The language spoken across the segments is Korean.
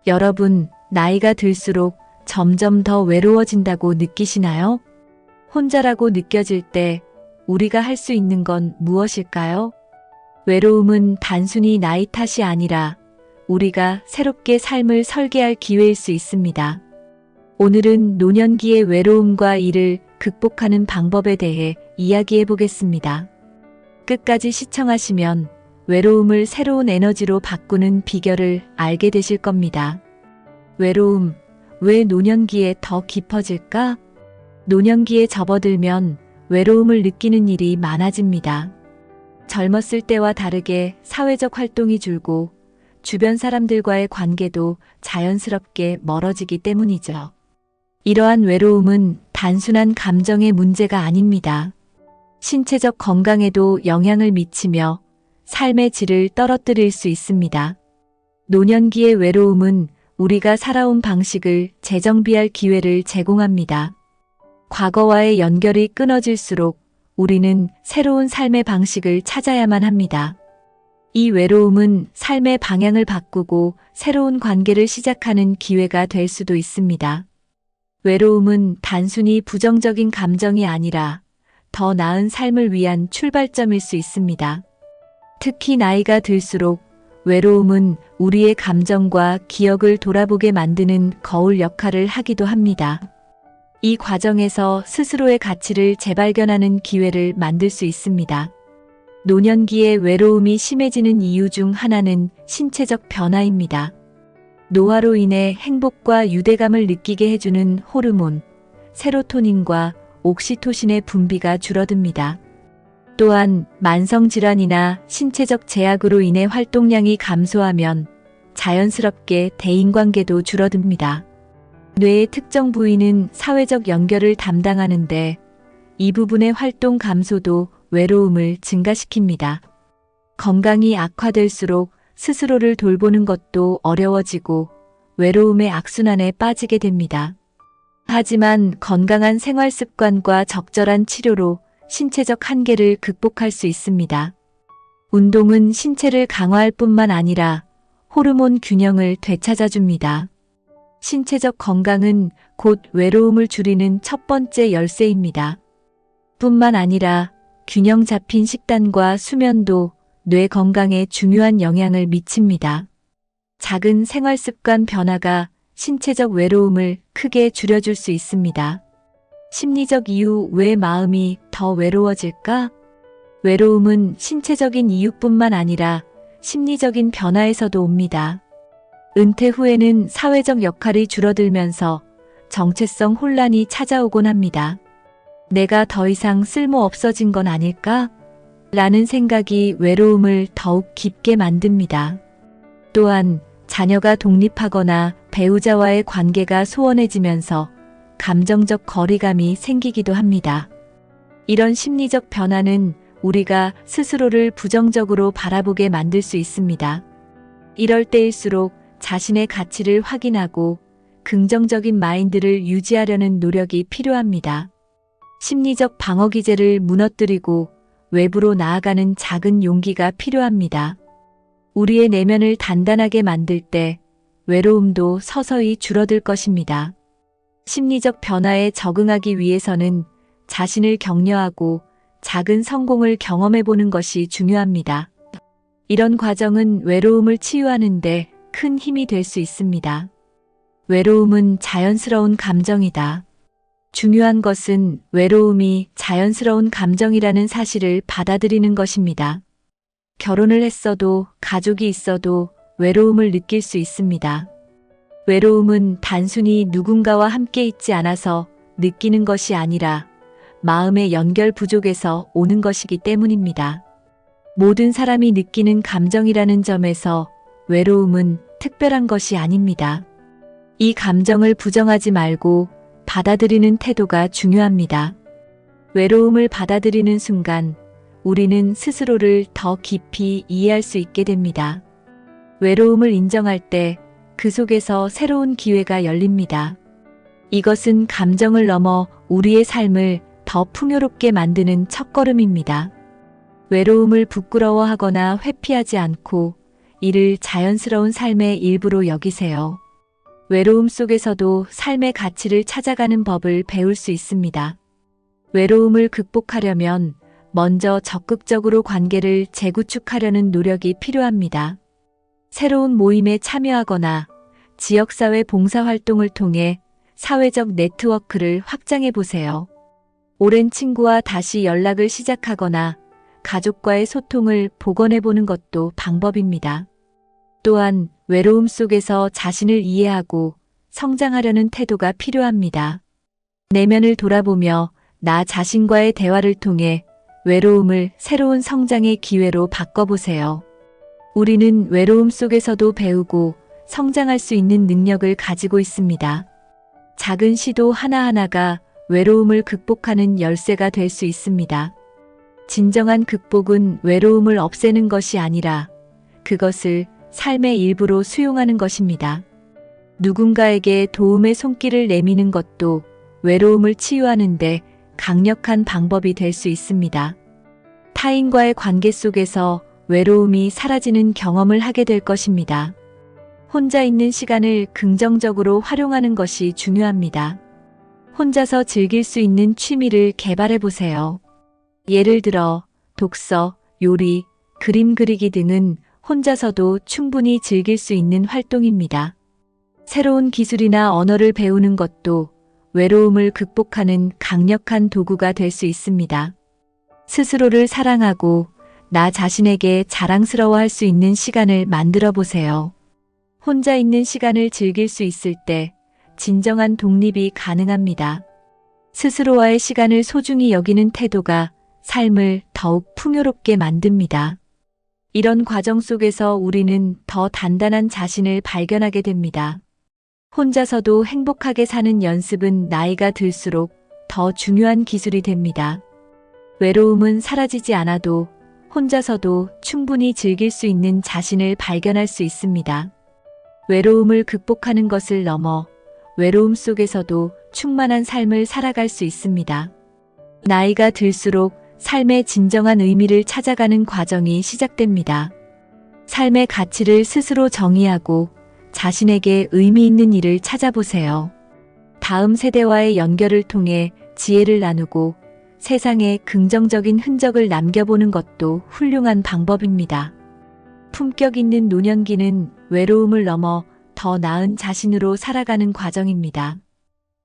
여러분, 나이가 들수록 점점 더 외로워진다고 느끼시나요? 혼자라고 느껴질 때 우리가 할 수 있는 건 무엇일까요? 외로움은 단순히 나이 탓이 아니라 우리가 새롭게 삶을 설계할 기회일 수 있습니다. 오늘은 노년기의 외로움과 이를 극복하는 방법에 대해 이야기해 보겠습니다. 끝까지 시청하시면 외로움을 새로운 에너지로 바꾸는 비결을 알게 되실 겁니다. 외로움, 왜 노년기에 더 깊어질까? 노년기에 접어들면 외로움을 느끼는 일이 많아집니다. 젊었을 때와 다르게 사회적 활동이 줄고 주변 사람들과의 관계도 자연스럽게 멀어지기 때문이죠. 이러한 외로움은 단순한 감정의 문제가 아닙니다. 신체적 건강에도 영향을 미치며 삶의 질을 떨어뜨릴 수 있습니다. 노년기의 외로움은 우리가 살아온 방식을 재정비할 기회를 제공합니다. 과거와의 연결이 끊어질수록 우리는 새로운 삶의 방식을 찾아야만 합니다. 이 외로움은 삶의 방향을 바꾸고 새로운 관계를 시작하는 기회가 될 수도 있습니다. 외로움은 단순히 부정적인 감정이 아니라 더 나은 삶을 위한 출발점일 수 있습니다. 특히 나이가 들수록 외로움은 우리의 감정과 기억을 돌아보게 만드는 거울 역할을 하기도 합니다. 이 과정에서 스스로의 가치를 재발견하는 기회를 만들 수 있습니다. 노년기에 외로움이 심해지는 이유 중 하나는 신체적 변화입니다. 노화로 인해 행복과 유대감을 느끼게 해주는 호르몬, 세로토닌과 옥시토신의 분비가 줄어듭니다. 또한 만성질환이나 신체적 제약으로 인해 활동량이 감소하면 자연스럽게 대인관계도 줄어듭니다. 뇌의 특정 부위는 사회적 연결을 담당하는데 이 부분의 활동 감소도 외로움을 증가시킵니다. 건강이 악화될수록 스스로를 돌보는 것도 어려워지고 외로움의 악순환에 빠지게 됩니다. 하지만 건강한 생활 습관과 적절한 치료로 신체적 한계를 극복할 수 있습니다. 운동은 신체를 강화할 뿐만 아니라 호르몬 균형을 되찾아줍니다. 신체적 건강은 곧 외로움을 줄이는 첫 번째 열쇠입니다. 뿐만 아니라 균형 잡힌 식단과 수면도 뇌 건강에 중요한 영향을 미칩니다. 작은 생활 습관 변화가 신체적 외로움을 크게 줄여줄 수 있습니다. 심리적 이유, 왜 마음이 더 외로워질까? 외로움은 신체적인 이유뿐만 아니라 심리적인 변화에서도 옵니다. 은퇴 후에는 사회적 역할이 줄어들면서 정체성 혼란이 찾아오곤 합니다. 내가 더 이상 쓸모 없어진 건 아닐까? 라는 생각이 외로움을 더욱 깊게 만듭니다. 또한 자녀가 독립하거나 배우자와의 관계가 소원해지면서 감정적 거리감이 생기기도 합니다. 이런 심리적 변화는 우리가 스스로를 부정적으로 바라보게 만들 수 있습니다. 이럴 때일수록 자신의 가치를 확인하고 긍정적인 마인드를 유지하려는 노력이 필요합니다. 심리적 방어 기제를 무너뜨리고 외부로 나아가는 작은 용기가 필요합니다. 우리의 내면을 단단하게 만들 때 외로움도 서서히 줄어들 것입니다. 심리적 변화에 적응하기 위해서는 자신을 격려하고 작은 성공을 경험해 보는 것이 중요합니다. 이런 과정은 외로움을 치유하는 데 큰 힘이 될 수 있습니다. 외로움은 자연스러운 감정이다. 중요한 것은 외로움이 자연스러운 감정이라는 사실을 받아들이는 것입니다. 결혼을 했어도 가족이 있어도 외로움을 느낄 수 있습니다. 외로움은 단순히 누군가와 함께 있지 않아서 느끼는 것이 아니라 마음의 연결 부족에서 오는 것이기 때문입니다. 모든 사람이 느끼는 감정이라는 점에서 외로움은 특별한 것이 아닙니다. 이 감정을 부정하지 말고 받아들이는 태도가 중요합니다. 외로움을 받아들이는 순간 우리는 스스로를 더 깊이 이해할 수 있게 됩니다. 외로움을 인정할 때 그 속에서 새로운 기회가 열립니다. 이것은 감정을 넘어 우리의 삶을 더 풍요롭게 만드는 첫걸음입니다. 외로움을 부끄러워하거나 회피하지 않고 이를 자연스러운 삶의 일부로 여기세요. 외로움 속에서도 삶의 가치를 찾아가는 법을 배울 수 있습니다. 외로움을 극복하려면 먼저 적극적으로 관계를 재구축하려는 노력이 필요합니다. 새로운 모임에 참여하거나 지역사회 봉사활동을 통해 사회적 네트워크를 확장해 보세요. 오랜 친구와 다시 연락을 시작하거나 가족과의 소통을 복원해 보는 것도 방법입니다. 또한 외로움 속에서 자신을 이해하고 성장하려는 태도가 필요합니다. 내면을 돌아보며 나 자신과의 대화를 통해 외로움을 새로운 성장의 기회로 바꿔보세요. 우리는 외로움 속에서도 배우고 성장할 수 있는 능력을 가지고 있습니다. 작은 시도 하나하나가 외로움을 극복하는 열쇠가 될 수 있습니다. 진정한 극복은 외로움을 없애는 것이 아니라 그것을 삶의 일부로 수용하는 것입니다. 누군가에게 도움의 손길을 내미는 것도 외로움을 치유하는데 강력한 방법이 될 수 있습니다. 타인과의 관계 속에서 외로움이 사라지는 경험을 하게 될 것입니다. 혼자 있는 시간을 긍정적으로 활용하는 것이 중요합니다. 혼자서 즐길 수 있는 취미를 개발해 보세요. 예를 들어 독서, 요리, 그림 그리기 등은 혼자서도 충분히 즐길 수 있는 활동입니다. 새로운 기술이나 언어를 배우는 것도 외로움을 극복하는 강력한 도구가 될 수 있습니다. 스스로를 사랑하고 나 자신에게 자랑스러워할 수 있는 시간을 만들어 보세요. 혼자 있는 시간을 즐길 수 있을 때 진정한 독립이 가능합니다. 스스로와의 시간을 소중히 여기는 태도가 삶을 더욱 풍요롭게 만듭니다. 이런 과정 속에서 우리는 더 단단한 자신을 발견하게 됩니다. 혼자서도 행복하게 사는 연습은 나이가 들수록 더 중요한 기술이 됩니다. 외로움은 사라지지 않아도 혼자서도 충분히 즐길 수 있는 자신을 발견할 수 있습니다. 외로움을 극복하는 것을 넘어 외로움 속에서도 충만한 삶을 살아갈 수 있습니다. 나이가 들수록 삶의 진정한 의미를 찾아가는 과정이 시작됩니다. 삶의 가치를 스스로 정의하고 자신에게 의미 있는 일을 찾아보세요. 다음 세대와의 연결을 통해 지혜를 나누고 세상에 긍정적인 흔적을 남겨보는 것도 훌륭한 방법입니다. 품격 있는 노년기는 외로움을 넘어 더 나은 자신으로 살아가는 과정입니다.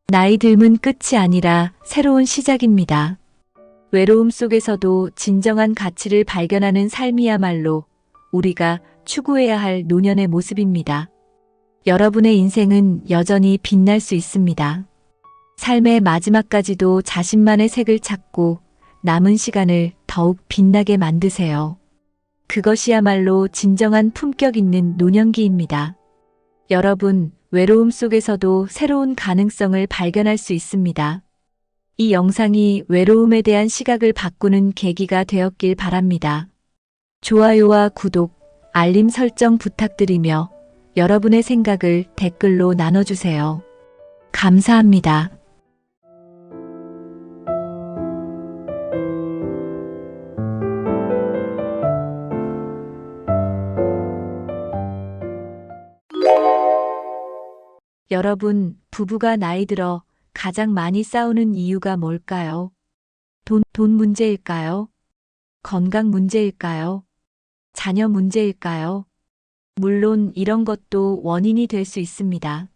나이 듦은 끝이 아니라 새로운 시작입니다. 외로움 속에서도 진정한 가치를 발견하는 삶이야말로 우리가 추구해야 할 노년의 모습입니다. 여러분의 인생은 여전히 빛날 수 있습니다. 삶의 마지막까지도 자신만의 색을 찾고 남은 시간을 더욱 빛나게 만드세요. 그것이야말로 진정한 품격 있는 노년기입니다. 여러분, 외로움 속에서도 새로운 가능성을 발견할 수 있습니다. 이 영상이 외로움에 대한 시각을 바꾸는 계기가 되었길 바랍니다. 좋아요와 구독, 알림 설정 부탁드리며 여러분의 생각을 댓글로 나눠주세요. 감사합니다. 여러분, 부부가 나이 들어 가장 많이 싸우는 이유가 뭘까요? 돈 문제일까요? 건강 문제일까요? 자녀 문제일까요? 물론 이런 것도 원인이 될 수 있습니다.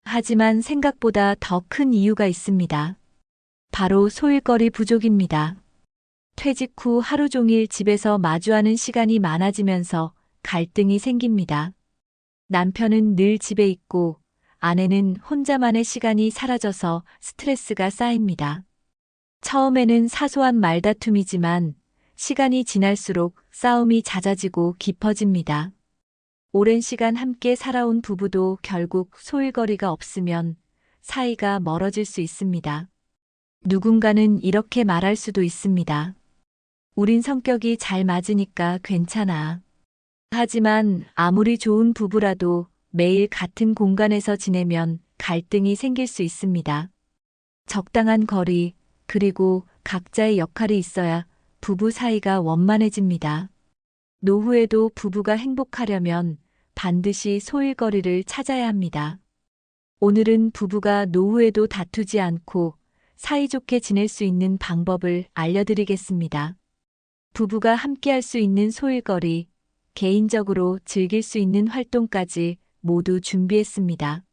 하지만 생각보다 더 큰 이유가 있습니다. 바로 소일거리 부족입니다. 퇴직 후 하루 종일 집에서 마주하는 시간이 많아지면서 갈등이 생깁니다. 남편은 늘 집에 있고 아내는 혼자만의 시간이 사라져서 스트레스가 쌓입니다. 처음에는 사소한 말다툼이지만 시간이 지날수록 싸움이 잦아지고 깊어집니다. 오랜 시간 함께 살아온 부부도 결국 소일거리가 없으면 사이가 멀어질 수 있습니다. 누군가는 이렇게 말할 수도 있습니다. 우린 성격이 잘 맞으니까 괜찮아. 하지만 아무리 좋은 부부라도 매일 같은 공간에서 지내면 갈등이 생길 수 있습니다. 적당한 거리, 그리고 각자의 역할이 있어야 부부 사이가 원만해집니다. 노후에도 부부가 행복하려면 반드시 소일거리를 찾아야 합니다. 오늘은 부부가 노후에도 다투지 않고 사이좋게 지낼 수 있는 방법을 알려드리겠습니다. 부부가 함께할 수 있는 소일거리, 개인적으로 즐길 수 있는 활동까지 모두 준비했습니다.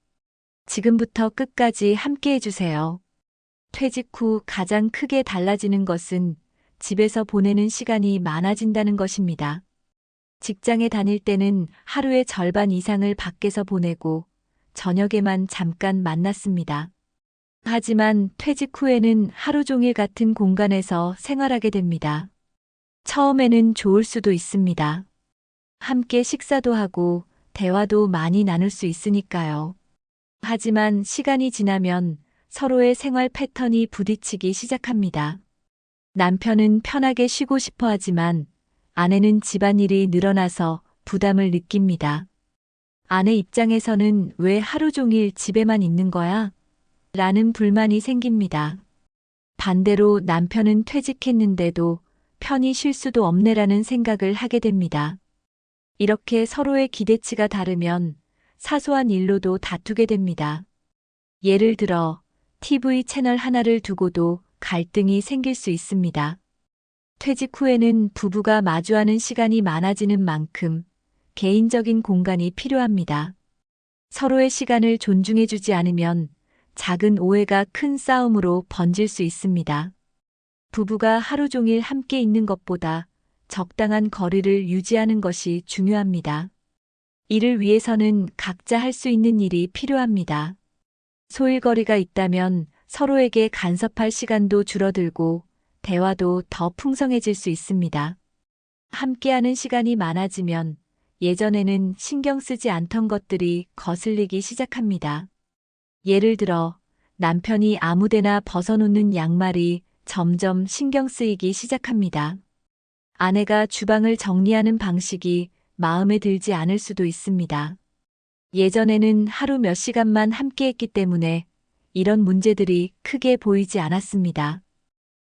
지금부터 끝까지 함께해 주세요. 퇴직 후 가장 크게 달라지는 것은 집에서 보내는 시간이 많아진다는 것입니다. 직장에 다닐 때는 하루의 절반 이상을 밖에서 보내고 저녁에만 잠깐 만났습니다. 하지만 퇴직 후에는 하루 종일 같은 공간에서 생활하게 됩니다. 처음에는 좋을 수도 있습니다. 함께 식사도 하고 대화도 많이 나눌 수 있으니까요. 하지만 시간이 지나면 서로의 생활 패턴이 부딪히기 시작합니다. 남편은 편하게 쉬고 싶어 하지만 아내는 집안일이 늘어나서 부담을 느낍니다. 아내 입장에서는 왜 하루 종일 집에만 있는 거야? 라는 불만이 생깁니다. 반대로 남편은 퇴직했는데도 편히 쉴 수도 없네라는 생각을 하게 됩니다. 이렇게 서로의 기대치가 다르면 사소한 일로도 다투게 됩니다. 예를 들어 TV 채널 하나를 두고도 갈등이 생길 수 있습니다. 퇴직 후에는 부부가 마주하는 시간이 많아지는 만큼 개인적인 공간이 필요합니다. 서로의 시간을 존중해주지 않으면 작은 오해가 큰 싸움으로 번질 수 있습니다. 부부가 하루 종일 함께 있는 것보다 적당한 거리를 유지하는 것이 중요합니다. 이를 위해서는 각자 할 수 있는 일이 필요합니다. 소일거리가 있다면 서로에게 간섭할 시간도 줄어들고 대화도 더 풍성해질 수 있습니다. 함께하는 시간이 많아지면 예전에는 신경 쓰지 않던 것들이 거슬리기 시작합니다. 예를 들어 남편이 아무데나 벗어놓는 양말이 점점 신경 쓰이기 시작합니다. 아내가 주방을 정리하는 방식이 마음에 들지 않을 수도 있습니다. 예전에는 하루 몇 시간만 함께했기 때문에 이런 문제들이 크게 보이지 않았습니다.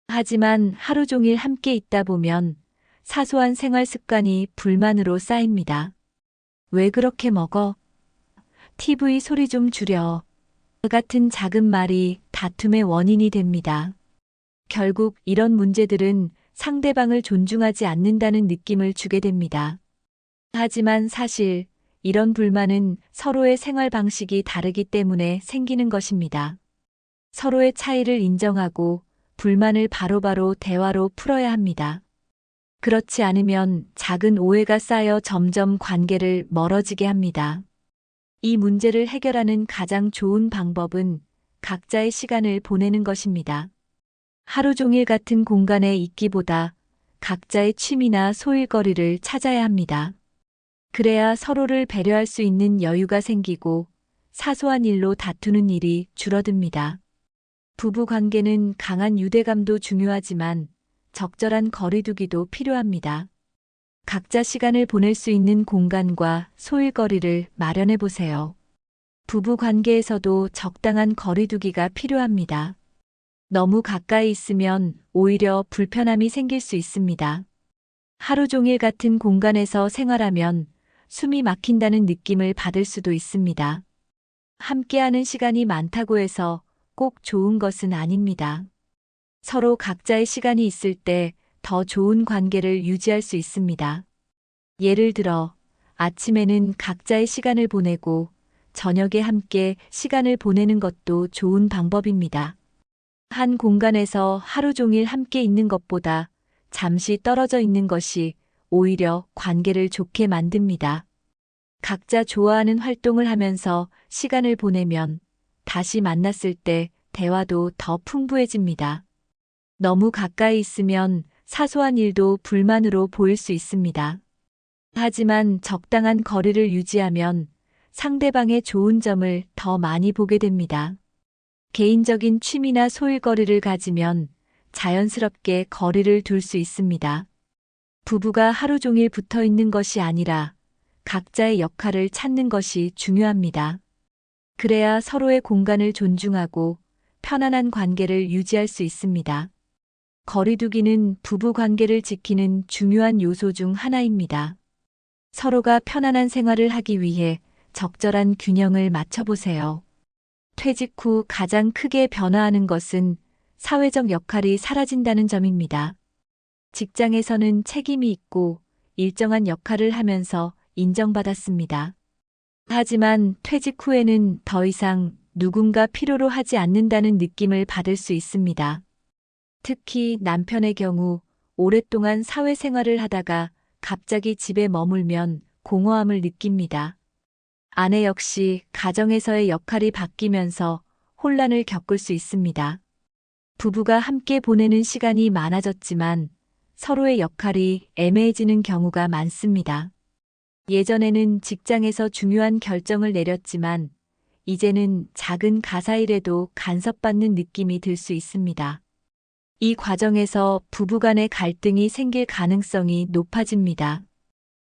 하지만 하루 종일 함께 있다 보면 사소한 생활 습관이 불만으로 쌓입니다. 왜 그렇게 먹어? TV 소리 좀 줄여. 같은 작은 말이 다툼의 원인이 됩니다. 결국 이런 문제들은 상대방을 존중하지 않는다는 느낌을 주게 됩니다. 하지만 사실 이런 불만은 서로의 생활 방식이 다르기 때문에 생기는 것입니다. 서로의 차이를 인정하고 불만을 바로바로 대화로 풀어야 합니다. 그렇지 않으면 작은 오해가 쌓여 점점 관계를 멀어지게 합니다. 이 문제를 해결하는 가장 좋은 방법은 각자의 시간을 보내는 것입니다. 하루 종일 같은 공간에 있기보다 각자의 취미나 소일거리를 찾아야 합니다. 그래야 서로를 배려할 수 있는 여유가 생기고 사소한 일로 다투는 일이 줄어듭니다. 부부 관계는 강한 유대감도 중요하지만 적절한 거리두기도 필요합니다. 각자 시간을 보낼 수 있는 공간과 소일거리를 마련해 보세요. 부부 관계에서도 적당한 거리두기가 필요합니다. 너무 가까이 있으면 오히려 불편함이 생길 수 있습니다. 하루 종일 같은 공간에서 생활하면 숨이 막힌다는 느낌을 받을 수도 있습니다. 함께하는 시간이 많다고 해서 꼭 좋은 것은 아닙니다. 서로 각자의 시간이 있을 때 더 좋은 관계를 유지할 수 있습니다. 예를 들어 아침에는 각자의 시간을 보내고 저녁에 함께 시간을 보내는 것도 좋은 방법입니다. 한 공간에서 하루 종일 함께 있는 것보다 잠시 떨어져 있는 것이 오히려 관계를 좋게 만듭니다. 각자 좋아하는 활동을 하면서 시간을 보내면 다시 만났을 때 대화도 더 풍부해집니다. 너무 가까이 있으면 사소한 일도 불만으로 보일 수 있습니다. 하지만 적당한 거리를 유지하면 상대방의 좋은 점을 더 많이 보게 됩니다. 개인적인 취미나 소일거리를 가지면 자연스럽게 거리를 둘 수 있습니다. 부부가 하루 종일 붙어 있는 것이 아니라 각자의 역할을 찾는 것이 중요합니다. 그래야 서로의 공간을 존중하고 편안한 관계를 유지할 수 있습니다. 거리두기는 부부 관계를 지키는 중요한 요소 중 하나입니다. 서로가 편안한 생활을 하기 위해 적절한 균형을 맞춰보세요. 퇴직 후 가장 크게 변화하는 것은 사회적 역할이 사라진다는 점입니다. 직장에서는 책임이 있고 일정한 역할을 하면서 인정받았습니다. 하지만 퇴직 후에는 더 이상 누군가 필요로 하지 않는다는 느낌을 받을 수 있습니다. 특히 남편의 경우 오랫동안 사회생활을 하다가 갑자기 집에 머물면 공허함을 느낍니다. 아내 역시 가정에서의 역할이 바뀌면서 혼란을 겪을 수 있습니다. 부부가 함께 보내는 시간이 많아졌지만 서로의 역할이 애매해지는 경우가 많습니다. 예전에는 직장에서 중요한 결정을 내렸지만 이제는 작은 가사일에도 간섭받는 느낌이 들 수 있습니다. 이 과정에서 부부간의 갈등이 생길 가능성이 높아집니다.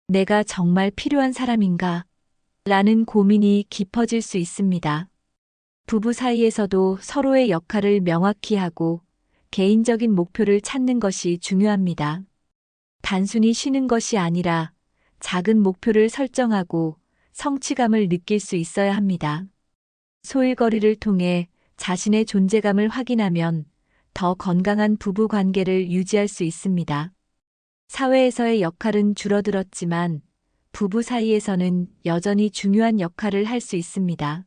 내가 정말 필요한 사람인가? 라는 고민이 깊어질 수 있습니다. 부부 사이에서도 서로의 역할을 명확히 하고 개인적인 목표를 찾는 것이 중요합니다. 단순히 쉬는 것이 아니라 작은 목표를 설정하고 성취감을 느낄 수 있어야 합니다. 소일거리를 통해 자신의 존재감을 확인하면 더 건강한 부부 관계를 유지할 수 있습니다. 사회에서의 역할은 줄어들었지만 부부 사이에서는 여전히 중요한 역할을 할 수 있습니다.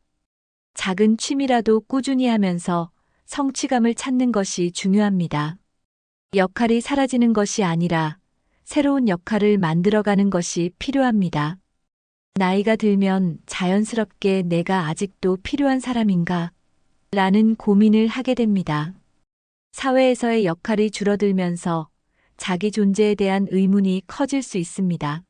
작은 취미라도 꾸준히 하면서 성취감을 찾는 것이 중요합니다. 역할이 사라지는 것이 아니라 새로운 역할을 만들어가는 것이 필요합니다. 나이가 들면 자연스럽게 내가 아직도 필요한 사람인가? 라는 고민을 하게 됩니다. 사회에서의 역할이 줄어들면서 자기 존재에 대한 의문이 커질 수 있습니다.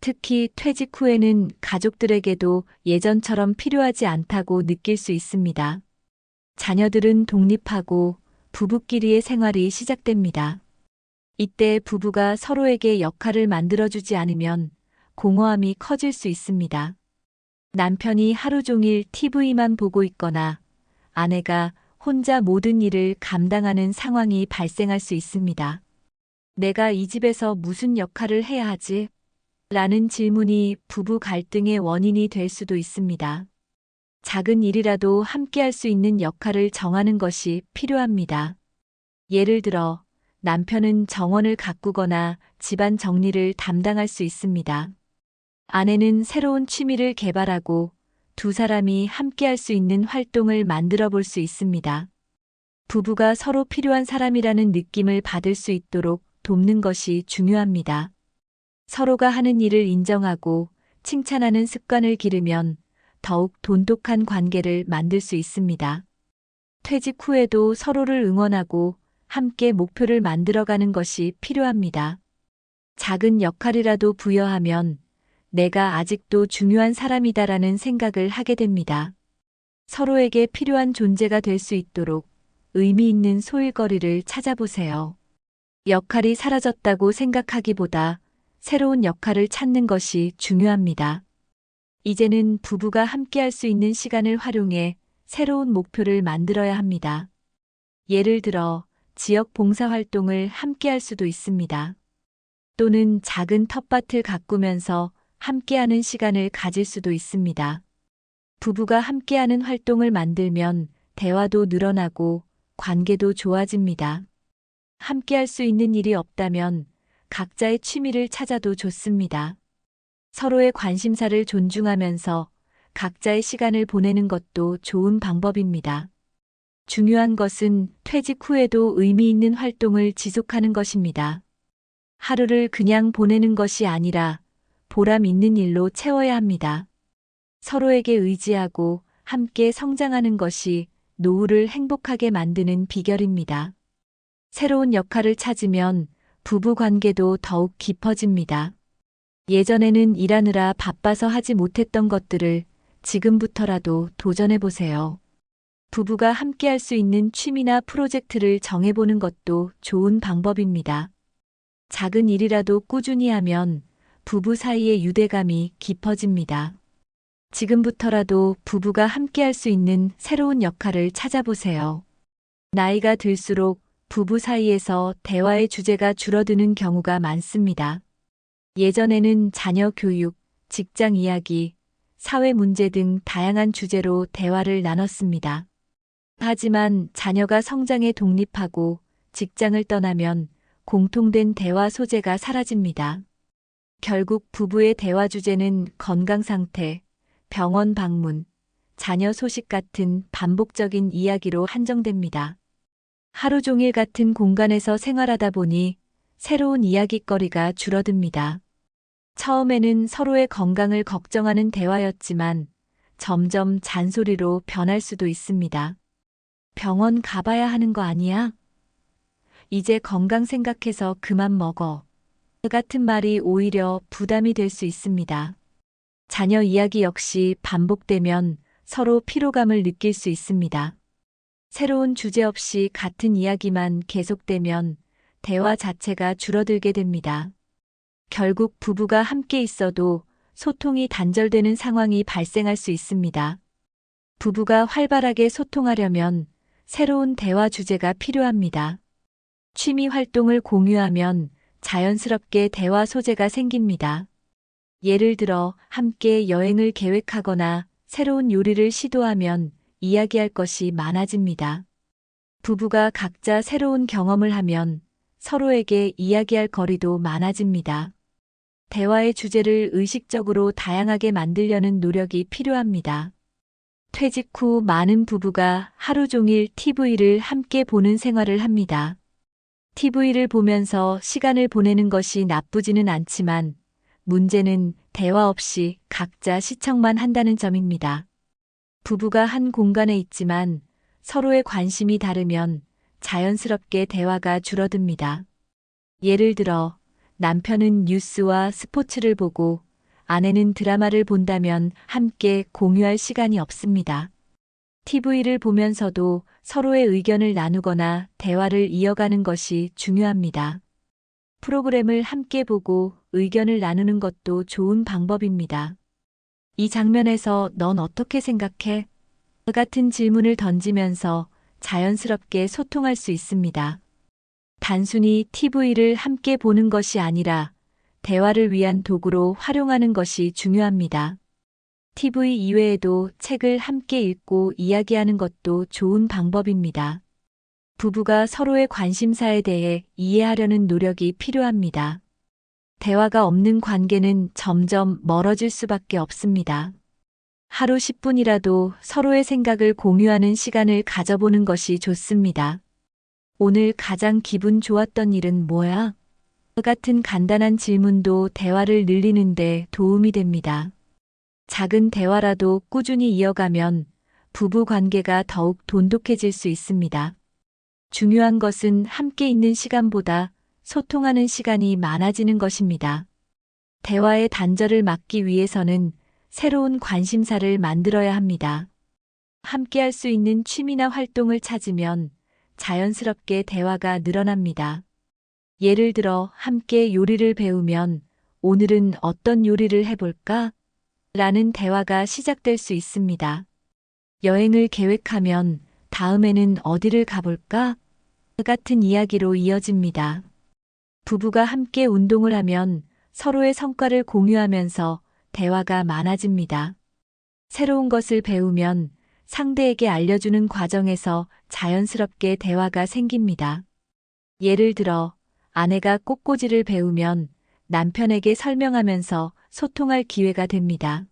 특히 퇴직 후에는 가족들에게도 예전처럼 필요하지 않다고 느낄 수 있습니다. 자녀들은 독립하고 부부끼리의 생활이 시작됩니다. 이때 부부가 서로에게 역할을 만들어주지 않으면 공허함이 커질 수 있습니다. 남편이 하루 종일 TV만 보고 있거나 아내가 혼자 모든 일을 감당하는 상황이 발생할 수 있습니다. 내가 이 집에서 무슨 역할을 해야 하지? 라는 질문이 부부 갈등의 원인이 될 수도 있습니다. 작은 일이라도 함께 할 수 있는 역할을 정하는 것이 필요합니다. 예를 들어 남편은 정원을 가꾸거나 집안 정리를 담당할 수 있습니다. 아내는 새로운 취미를 개발하고 두 사람이 함께 할 수 있는 활동을 만들어 볼 수 있습니다. 부부가 서로 필요한 사람이라는 느낌을 받을 수 있도록 돕는 것이 중요합니다. 서로가 하는 일을 인정하고 칭찬하는 습관을 기르면 더욱 돈독한 관계를 만들 수 있습니다. 퇴직 후에도 서로를 응원하고 함께 목표를 만들어가는 것이 필요합니다. 작은 역할이라도 부여하면 내가 아직도 중요한 사람이다라는 생각을 하게 됩니다. 서로에게 필요한 존재가 될 수 있도록 의미 있는 소일거리를 찾아보세요. 역할이 사라졌다고 생각하기보다 새로운 역할을 찾는 것이 중요합니다. 이제는 부부가 함께 할 수 있는 시간을 활용해 새로운 목표를 만들어야 합니다. 예를 들어 지역 봉사활동을 함께 할 수도 있습니다. 또는 작은 텃밭을 가꾸면서 함께하는 시간을 가질 수도 있습니다. 부부가 함께하는 활동을 만들면 대화도 늘어나고 관계도 좋아집니다. 함께할 수 있는 일이 없다면 각자의 취미를 찾아도 좋습니다. 서로의 관심사를 존중하면서 각자의 시간을 보내는 것도 좋은 방법입니다. 중요한 것은 퇴직 후에도 의미 있는 활동을 지속하는 것입니다. 하루를 그냥 보내는 것이 아니라 보람 있는 일로 채워야 합니다. 서로에게 의지하고 함께 성장하는 것이 노후를 행복하게 만드는 비결입니다. 새로운 역할을 찾으면 부부 관계도 더욱 깊어집니다. 예전에는 일하느라 바빠서 하지 못했던 것들을 지금부터라도 도전해 보세요. 부부가 함께 할 수 있는 취미나 프로젝트를 정해보는 것도 좋은 방법입니다. 작은 일이라도 꾸준히 하면 부부 사이의 유대감이 깊어집니다. 지금부터라도 부부가 함께 할 수 있는 새로운 역할을 찾아보세요. 나이가 들수록 부부 사이에서 대화의 주제가 줄어드는 경우가 많습니다. 예전에는 자녀 교육, 직장 이야기, 사회 문제 등 다양한 주제로 대화를 나눴습니다. 하지만 자녀가 성장에 독립하고 직장을 떠나면 공통된 대화 소재가 사라집니다. 결국 부부의 대화 주제는 건강 상태, 병원 방문, 자녀 소식 같은 반복적인 이야기로 한정됩니다. 하루 종일 같은 공간에서 생활하다 보니 새로운 이야깃거리가 줄어듭니다. 처음에는 서로의 건강을 걱정하는 대화였지만 점점 잔소리로 변할 수도 있습니다. 병원 가봐야 하는 거 아니야? 이제 건강 생각해서 그만 먹어. 같은 말이 오히려 부담이 될 수 있습니다. 자녀 이야기 역시 반복되면 서로 피로감을 느낄 수 있습니다. 새로운 주제 없이 같은 이야기만 계속되면 대화 자체가 줄어들게 됩니다. 결국 부부가 함께 있어도 소통이 단절되는 상황이 발생할 수 있습니다. 부부가 활발하게 소통하려면 새로운 대화 주제가 필요합니다. 취미 활동을 공유하면 자연스럽게 대화 소재가 생깁니다. 예를 들어 함께 여행을 계획하거나 새로운 요리를 시도하면 이야기할 것이 많아집니다. 부부가 각자 새로운 경험을 하면 서로에게 이야기할 거리도 많아집니다. 대화의 주제를 의식적으로 다양하게 만들려는 노력이 필요합니다. 퇴직 후 많은 부부가 하루 종일 TV를 함께 보는 생활을 합니다. TV를 보면서 시간을 보내는 것이 나쁘지는 않지만 문제는 대화 없이 각자 시청만 한다는 점입니다. 부부가 한 공간에 있지만 서로의 관심이 다르면 자연스럽게 대화가 줄어듭니다. 예를 들어 남편은 뉴스와 스포츠를 보고 아내는 드라마를 본다면 함께 공유할 시간이 없습니다. TV를 보면서도 서로의 의견을 나누거나 대화를 이어가는 것이 중요합니다. 프로그램을 함께 보고 의견을 나누는 것도 좋은 방법입니다. 이 장면에서 넌 어떻게 생각해? 같은 질문을 던지면서 자연스럽게 소통할 수 있습니다. 단순히 TV를 함께 보는 것이 아니라 대화를 위한 도구로 활용하는 것이 중요합니다. TV 이외에도 책을 함께 읽고 이야기하는 것도 좋은 방법입니다. 부부가 서로의 관심사에 대해 이해하려는 노력이 필요합니다. 대화가 없는 관계는 점점 멀어질 수밖에 없습니다. 하루 10분이라도 서로의 생각을 공유하는 시간을 가져보는 것이 좋습니다. 오늘 가장 기분 좋았던 일은 뭐야? 같은 간단한 질문도 대화를 늘리는데 도움이 됩니다. 작은 대화라도 꾸준히 이어가면 부부 관계가 더욱 돈독해질 수 있습니다. 중요한 것은 함께 있는 시간보다 소통하는 시간이 많아지는 것입니다. 대화의 단절을 막기 위해서는 새로운 관심사를 만들어야 합니다. 함께 할 수 있는 취미나 활동을 찾으면 자연스럽게 대화가 늘어납니다. 예를 들어 함께 요리를 배우면 오늘은 어떤 요리를 해볼까? 라는 대화가 시작될 수 있습니다. 여행을 계획하면 다음에는 어디를 가볼까? 같은 이야기로 이어집니다. 부부가 함께 운동을 하면 서로의 성과를 공유하면서 대화가 많아집니다. 새로운 것을 배우면 상대에게 알려주는 과정에서 자연스럽게 대화가 생깁니다. 예를 들어 아내가 꽃꽂이를 배우면 남편에게 설명하면서 소통할 기회가 됩니다.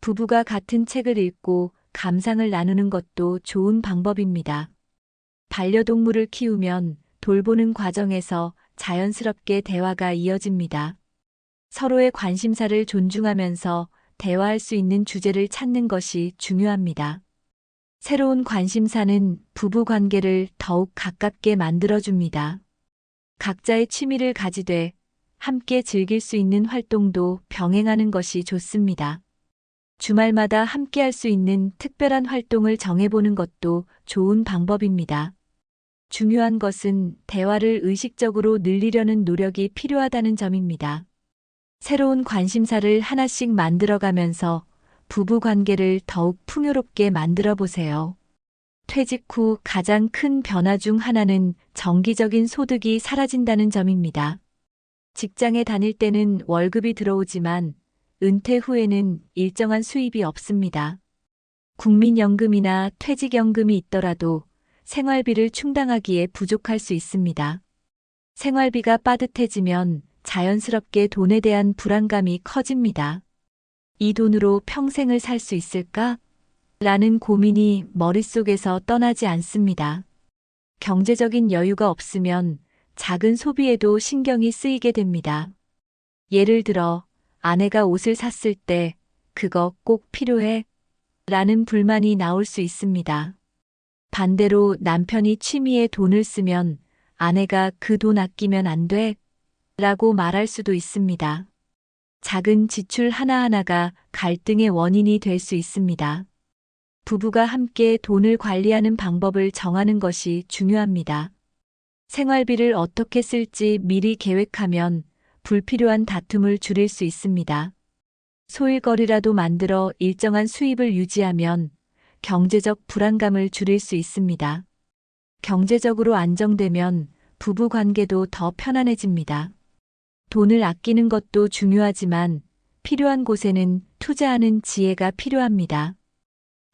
부부가 같은 책을 읽고 감상을 나누는 것도 좋은 방법입니다. 반려동물을 키우면 돌보는 과정에서 자연스럽게 대화가 이어집니다. 서로의 관심사를 존중하면서 대화할 수 있는 주제를 찾는 것이 중요합니다. 새로운 관심사는 부부 관계를 더욱 가깝게 만들어줍니다. 각자의 취미를 가지되 함께 즐길 수 있는 활동도 병행하는 것이 좋습니다. 주말마다 함께 할 수 있는 특별한 활동을 정해보는 것도 좋은 방법입니다. 중요한 것은 대화를 의식적으로 늘리려는 노력이 필요하다는 점입니다. 새로운 관심사를 하나씩 만들어가면서 부부 관계를 더욱 풍요롭게 만들어 보세요. 퇴직 후 가장 큰 변화 중 하나는 정기적인 소득이 사라진다는 점입니다. 직장에 다닐 때는 월급이 들어오지만 은퇴 후에는 일정한 수입이 없습니다. 국민연금이나 퇴직연금이 있더라도 생활비를 충당하기에 부족할 수 있습니다. 생활비가 빠듯해지면 자연스럽게 돈에 대한 불안감이 커집니다. 이 돈으로 평생을 살 수 있을까? 라는 고민이 머릿속에서 떠나지 않습니다. 경제적인 여유가 없으면 작은 소비에도 신경이 쓰이게 됩니다. 예를 들어 아내가 옷을 샀을 때 그거 꼭 필요해? 라는 불만이 나올 수 있습니다. 반대로 남편이 취미에 돈을 쓰면 아내가 그 돈 아끼면 안 돼? 라고 말할 수도 있습니다. 작은 지출 하나하나가 갈등의 원인이 될 수 있습니다. 부부가 함께 돈을 관리하는 방법을 정하는 것이 중요합니다. 생활비를 어떻게 쓸지 미리 계획하면 불필요한 다툼을 줄일 수 있습니다. 소일거리라도 만들어 일정한 수입을 유지하면 경제적 불안감을 줄일 수 있습니다. 경제적으로 안정되면 부부 관계도 더 편안해집니다. 돈을 아끼는 것도 중요하지만 필요한 곳에는 투자하는 지혜가 필요합니다.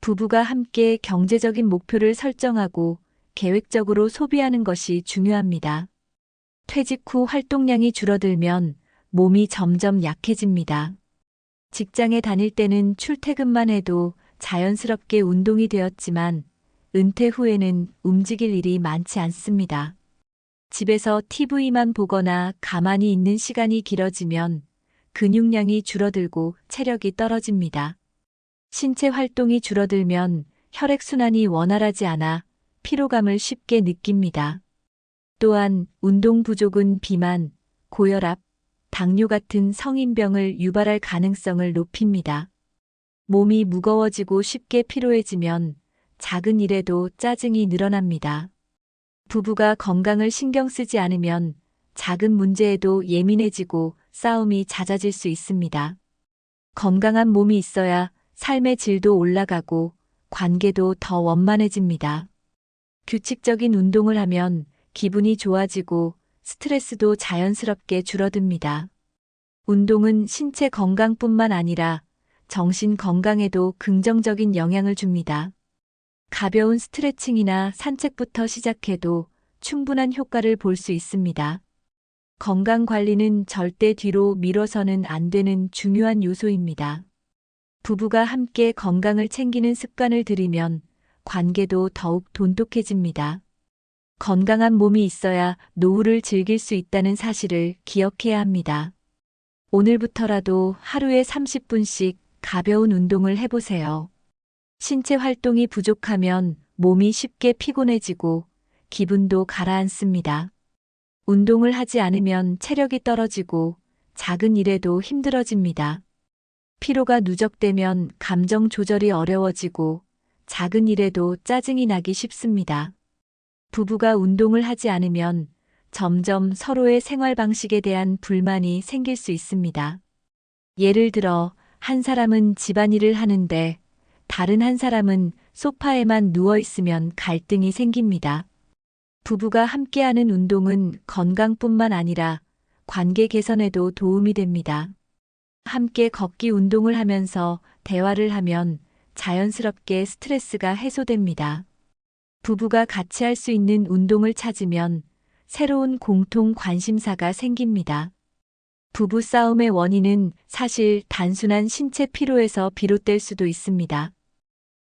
부부가 함께 경제적인 목표를 설정하고 계획적으로 소비하는 것이 중요합니다. 퇴직 후 활동량이 줄어들면 몸이 점점 약해집니다. 직장에 다닐 때는 출퇴근만 해도 자연스럽게 운동이 되었지만 은퇴 후에는 움직일 일이 많지 않습니다. 집에서 TV만 보거나 가만히 있는 시간이 길어지면 근육량이 줄어들고 체력이 떨어집니다. 신체 활동이 줄어들면 혈액순환이 원활하지 않아 피로감을 쉽게 느낍니다. 또한 운동 부족은 비만, 고혈압, 당뇨 같은 성인병을 유발할 가능성을 높입니다. 몸이 무거워지고 쉽게 피로해지면 작은 일에도 짜증이 늘어납니다. 부부가 건강을 신경 쓰지 않으면 작은 문제에도 예민해지고 싸움이 잦아질 수 있습니다. 건강한 몸이 있어야 삶의 질도 올라가고 관계도 더 원만해집니다. 규칙적인 운동을 하면 기분이 좋아지고 스트레스도 자연스럽게 줄어듭니다. 운동은 신체 건강뿐만 아니라 정신 건강에도 긍정적인 영향을 줍니다. 가벼운 스트레칭이나 산책부터 시작해도 충분한 효과를 볼 수 있습니다. 건강 관리는 절대 뒤로 미뤄서는 안 되는 중요한 요소입니다. 부부가 함께 건강을 챙기는 습관을 들이면 관계도 더욱 돈독해집니다. 건강한 몸이 있어야 노후를 즐길 수 있다는 사실을 기억해야 합니다. 오늘부터라도 하루에 30분씩 가벼운 운동을 해보세요. 신체 활동이 부족하면 몸이 쉽게 피곤해지고 기분도 가라앉습니다. 운동을 하지 않으면 체력이 떨어지고 작은 일에도 힘들어집니다. 피로가 누적되면 감정 조절이 어려워지고 작은 일에도 짜증이 나기 쉽습니다. 부부가 운동을 하지 않으면 점점 서로의 생활 방식에 대한 불만이 생길 수 있습니다. 예를 들어 한 사람은 집안일을 하는데 다른 한 사람은 소파에만 누워 있으면 갈등이 생깁니다. 부부가 함께하는 운동은 건강뿐만 아니라 관계 개선에도 도움이 됩니다. 함께 걷기 운동을 하면서 대화를 하면 자연스럽게 스트레스가 해소됩니다. 부부가 같이 할 수 있는 운동을 찾으면 새로운 공통 관심사가 생깁니다. 부부 싸움의 원인은 사실 단순한 신체 피로에서 비롯될 수도 있습니다.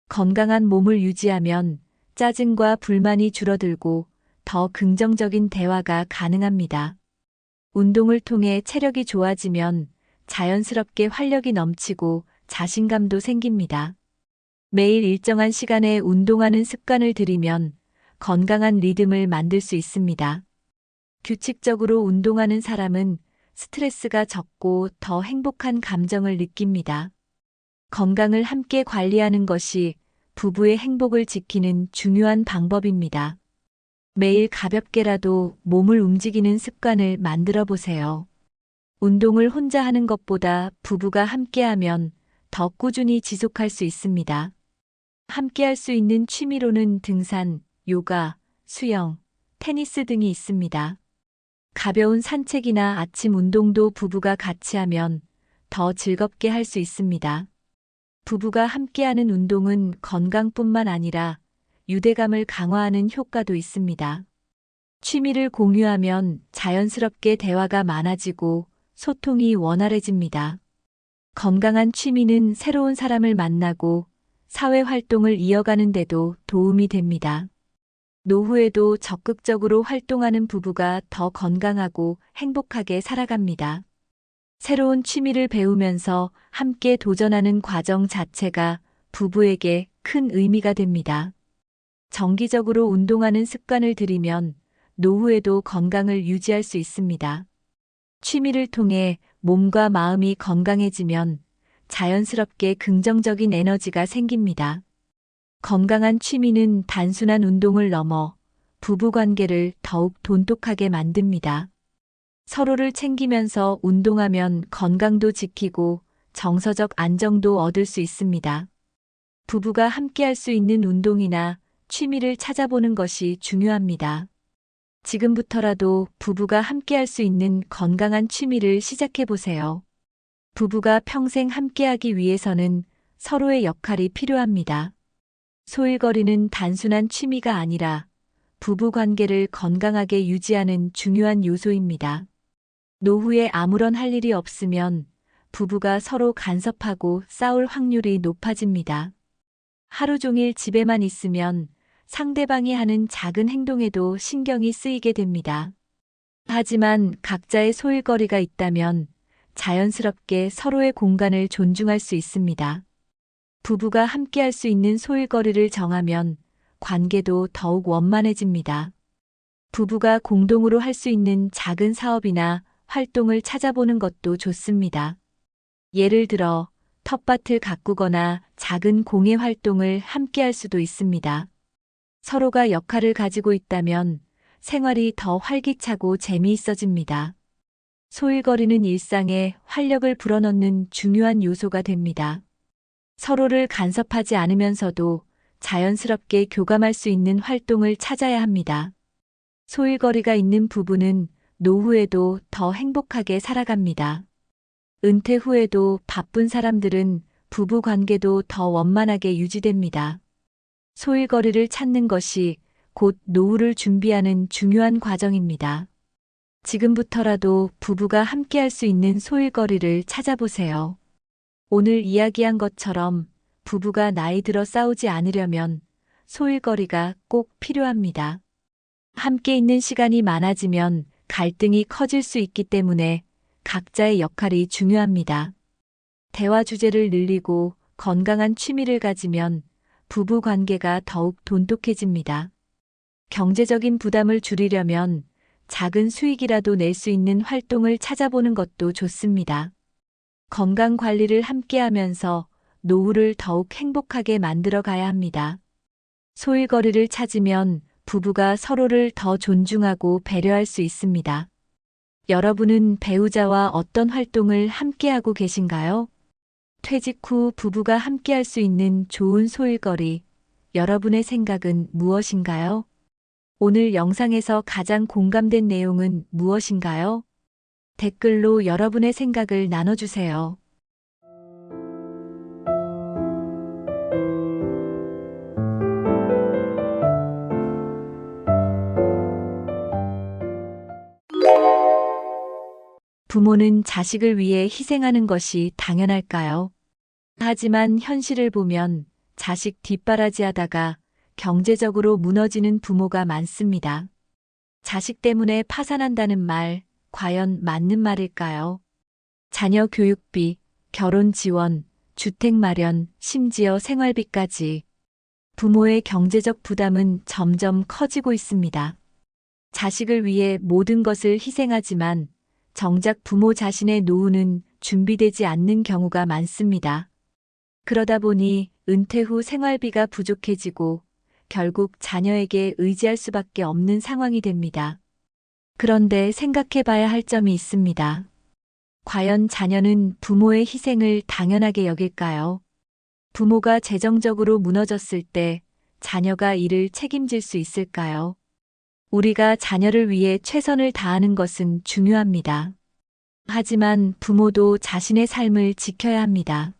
건강한 몸을 유지하면 짜증과 불만이 줄어들고 더 긍정적인 대화가 가능합니다. 운동을 통해 체력이 좋아지면 자연스럽게 활력이 넘치고 자신감도 생깁니다. 매일 일정한 시간에 운동하는 습관을 들이면 건강한 리듬을 만들 수 있습니다. 규칙적으로 운동하는 사람은 스트레스가 적고 더 행복한 감정을 느낍니다. 건강을 함께 관리하는 것이 부부의 행복을 지키는 중요한 방법입니다. 매일 가볍게라도 몸을 움직이는 습관을 만들어 보세요. 운동을 혼자 하는 것보다 부부가 함께하면 더 꾸준히 지속할 수 있습니다. 함께할 수 있는 취미로는 등산, 요가, 수영, 테니스 등이 있습니다. 가벼운 산책이나 아침 운동도 부부가 같이 하면 더 즐겁게 할 수 있습니다. 부부가 함께하는 운동은 건강뿐만 아니라 유대감을 강화하는 효과도 있습니다. 취미를 공유하면 자연스럽게 대화가 많아지고 소통이 원활해집니다. 건강한 취미는 새로운 사람을 만나고 사회 활동을 이어가는 데도 도움이 됩니다. 노후에도 적극적으로 활동하는 부부가 더 건강하고 행복하게 살아갑니다. 새로운 취미를 배우면서 함께 도전하는 과정 자체가 부부에게 큰 의미가 됩니다. 정기적으로 운동하는 습관을 들이면 노후에도 건강을 유지할 수 있습니다. 취미를 통해 몸과 마음이 건강해지면 자연스럽게 긍정적인 에너지가 생깁니다. 건강한 취미는 단순한 운동을 넘어 부부 관계를 더욱 돈독하게 만듭니다. 서로를 챙기면서 운동하면 건강도 지키고 정서적 안정도 얻을 수 있습니다. 부부가 함께할 수 있는 운동이나 취미를 찾아보는 것이 중요합니다. 지금부터라도 부부가 함께할 수 있는 건강한 취미를 시작해 보세요. 부부가 평생 함께하기 위해서는 서로의 역할이 필요합니다. 소일거리는 단순한 취미가 아니라 부부 관계를 건강하게 유지하는 중요한 요소입니다. 노후에 아무런 할 일이 없으면 부부가 서로 간섭하고 싸울 확률이 높아집니다. 하루 종일 집에만 있으면 상대방이 하는 작은 행동에도 신경이 쓰이게 됩니다. 하지만 각자의 소일거리가 있다면 자연스럽게 서로의 공간을 존중할 수 있습니다. 부부가 함께할 수 있는 소일거리를 정하면 관계도 더욱 원만해집니다. 부부가 공동으로 할 수 있는 작은 사업이나 활동을 찾아보는 것도 좋습니다. 예를 들어 텃밭을 가꾸거나 작은 공예 활동을 함께할 수도 있습니다. 서로가 역할을 가지고 있다면 생활이 더 활기차고 재미있어집니다. 소일거리는 일상에 활력을 불어넣는 중요한 요소가 됩니다. 서로를 간섭하지 않으면서도 자연스럽게 교감할 수 있는 활동을 찾아야 합니다. 소일거리가 있는 부부는 노후에도 더 행복하게 살아갑니다. 은퇴 후에도 바쁜 사람들은 부부 관계도 더 원만하게 유지됩니다. 소일거리를 찾는 것이 곧 노후를 준비하는 중요한 과정입니다. 지금부터라도 부부가 함께할 수 있는 소일거리를 찾아보세요. 오늘 이야기한 것처럼 부부가 나이 들어 싸우지 않으려면 소일거리가 꼭 필요합니다. 함께 있는 시간이 많아지면 갈등이 커질 수 있기 때문에 각자의 역할이 중요합니다. 대화 주제를 늘리고 건강한 취미를 가지면 부부 관계가 더욱 돈독해집니다. 경제적인 부담을 줄이려면 작은 수익이라도 낼 수 있는 활동을 찾아보는 것도 좋습니다. 건강 관리를 함께 하면서 노후를 더욱 행복하게 만들어 가야 합니다. 소일거리를 찾으면 부부가 서로를 더 존중하고 배려할 수 있습니다. 여러분은 배우자와 어떤 활동을 함께하고 계신가요? 퇴직 후 부부가 함께할 수 있는 좋은 소일거리, 여러분의 생각은 무엇인가요? 오늘 영상에서 가장 공감된 내용은 무엇인가요? 댓글로 여러분의 생각을 나눠주세요. 부모는 자식을 위해 희생하는 것이 당연할까요? 하지만 현실을 보면 자식 뒷바라지하다가 경제적으로 무너지는 부모가 많습니다. 자식 때문에 파산한다는 말, 과연 맞는 말일까요? 자녀 교육비, 결혼 지원, 주택 마련, 심지어 생활비까지 부모의 경제적 부담은 점점 커지고 있습니다. 자식을 위해 모든 것을 희생하지만 정작 부모 자신의 노후는 준비되지 않는 경우가 많습니다. 그러다 보니 은퇴 후 생활비가 부족해지고 결국 자녀에게 의지할 수밖에 없는 상황이 됩니다. 그런데 생각해 봐야 할 점이 있습니다. 과연 자녀는 부모의 희생을 당연하게 여길까요? 부모가 재정적으로 무너졌을 때 자녀가 이를 책임질 수 있을까요? 우리가 자녀를 위해 최선을 다하는 것은 중요합니다. 하지만 부모도 자신의 삶을 지켜야 합니다.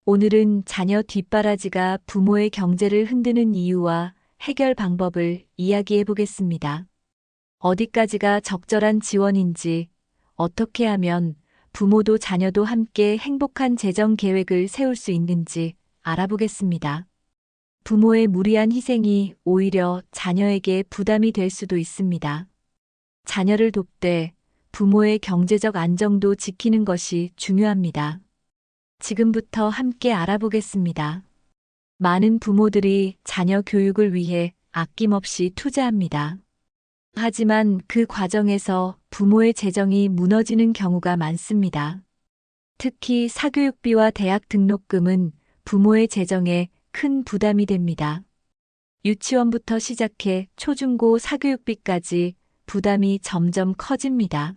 오늘은 자녀 뒷바라지가 부모의 경제를 흔드는 이유와 해결 방법을 이야기해 보겠습니다. 어디까지가 적절한 지원인지, 어떻게 하면 부모도 자녀도 함께 행복한 재정 계획을 세울 수 있는지 알아보겠습니다. 부모의 무리한 희생이 오히려 자녀에게 부담이 될 수도 있습니다. 자녀를 돕되 부모의 경제적 안정도 지키는 것이 중요합니다. 지금부터 함께 알아보겠습니다. 많은 부모들이 자녀 교육을 위해 아낌없이 투자합니다. 하지만 그 과정에서 부모의 재정이 무너지는 경우가 많습니다. 특히 사교육비와 대학 등록금은 부모의 재정에 큰 부담이 됩니다. 유치원부터 시작해 초중고 사교육비까지 부담이 점점 커집니다.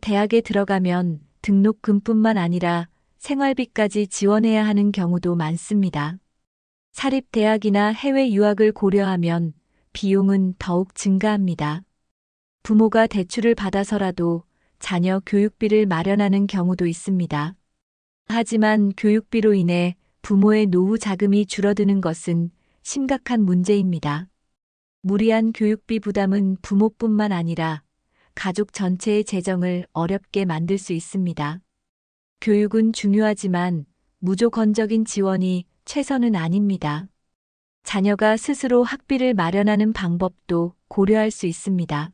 대학에 들어가면 등록금뿐만 아니라 생활비까지 지원해야 하는 경우도 많습니다. 사립대학이나 해외 유학을 고려하면 비용은 더욱 증가합니다. 부모가 대출을 받아서라도 자녀 교육비를 마련하는 경우도 있습니다. 하지만 교육비로 인해 부모의 노후 자금이 줄어드는 것은 심각한 문제입니다. 무리한 교육비 부담은 부모뿐만 아니라 가족 전체의 재정을 어렵게 만들 수 있습니다. 교육은 중요하지만 무조건적인 지원이 최선은 아닙니다. 자녀가 스스로 학비를 마련하는 방법도 고려할 수 있습니다.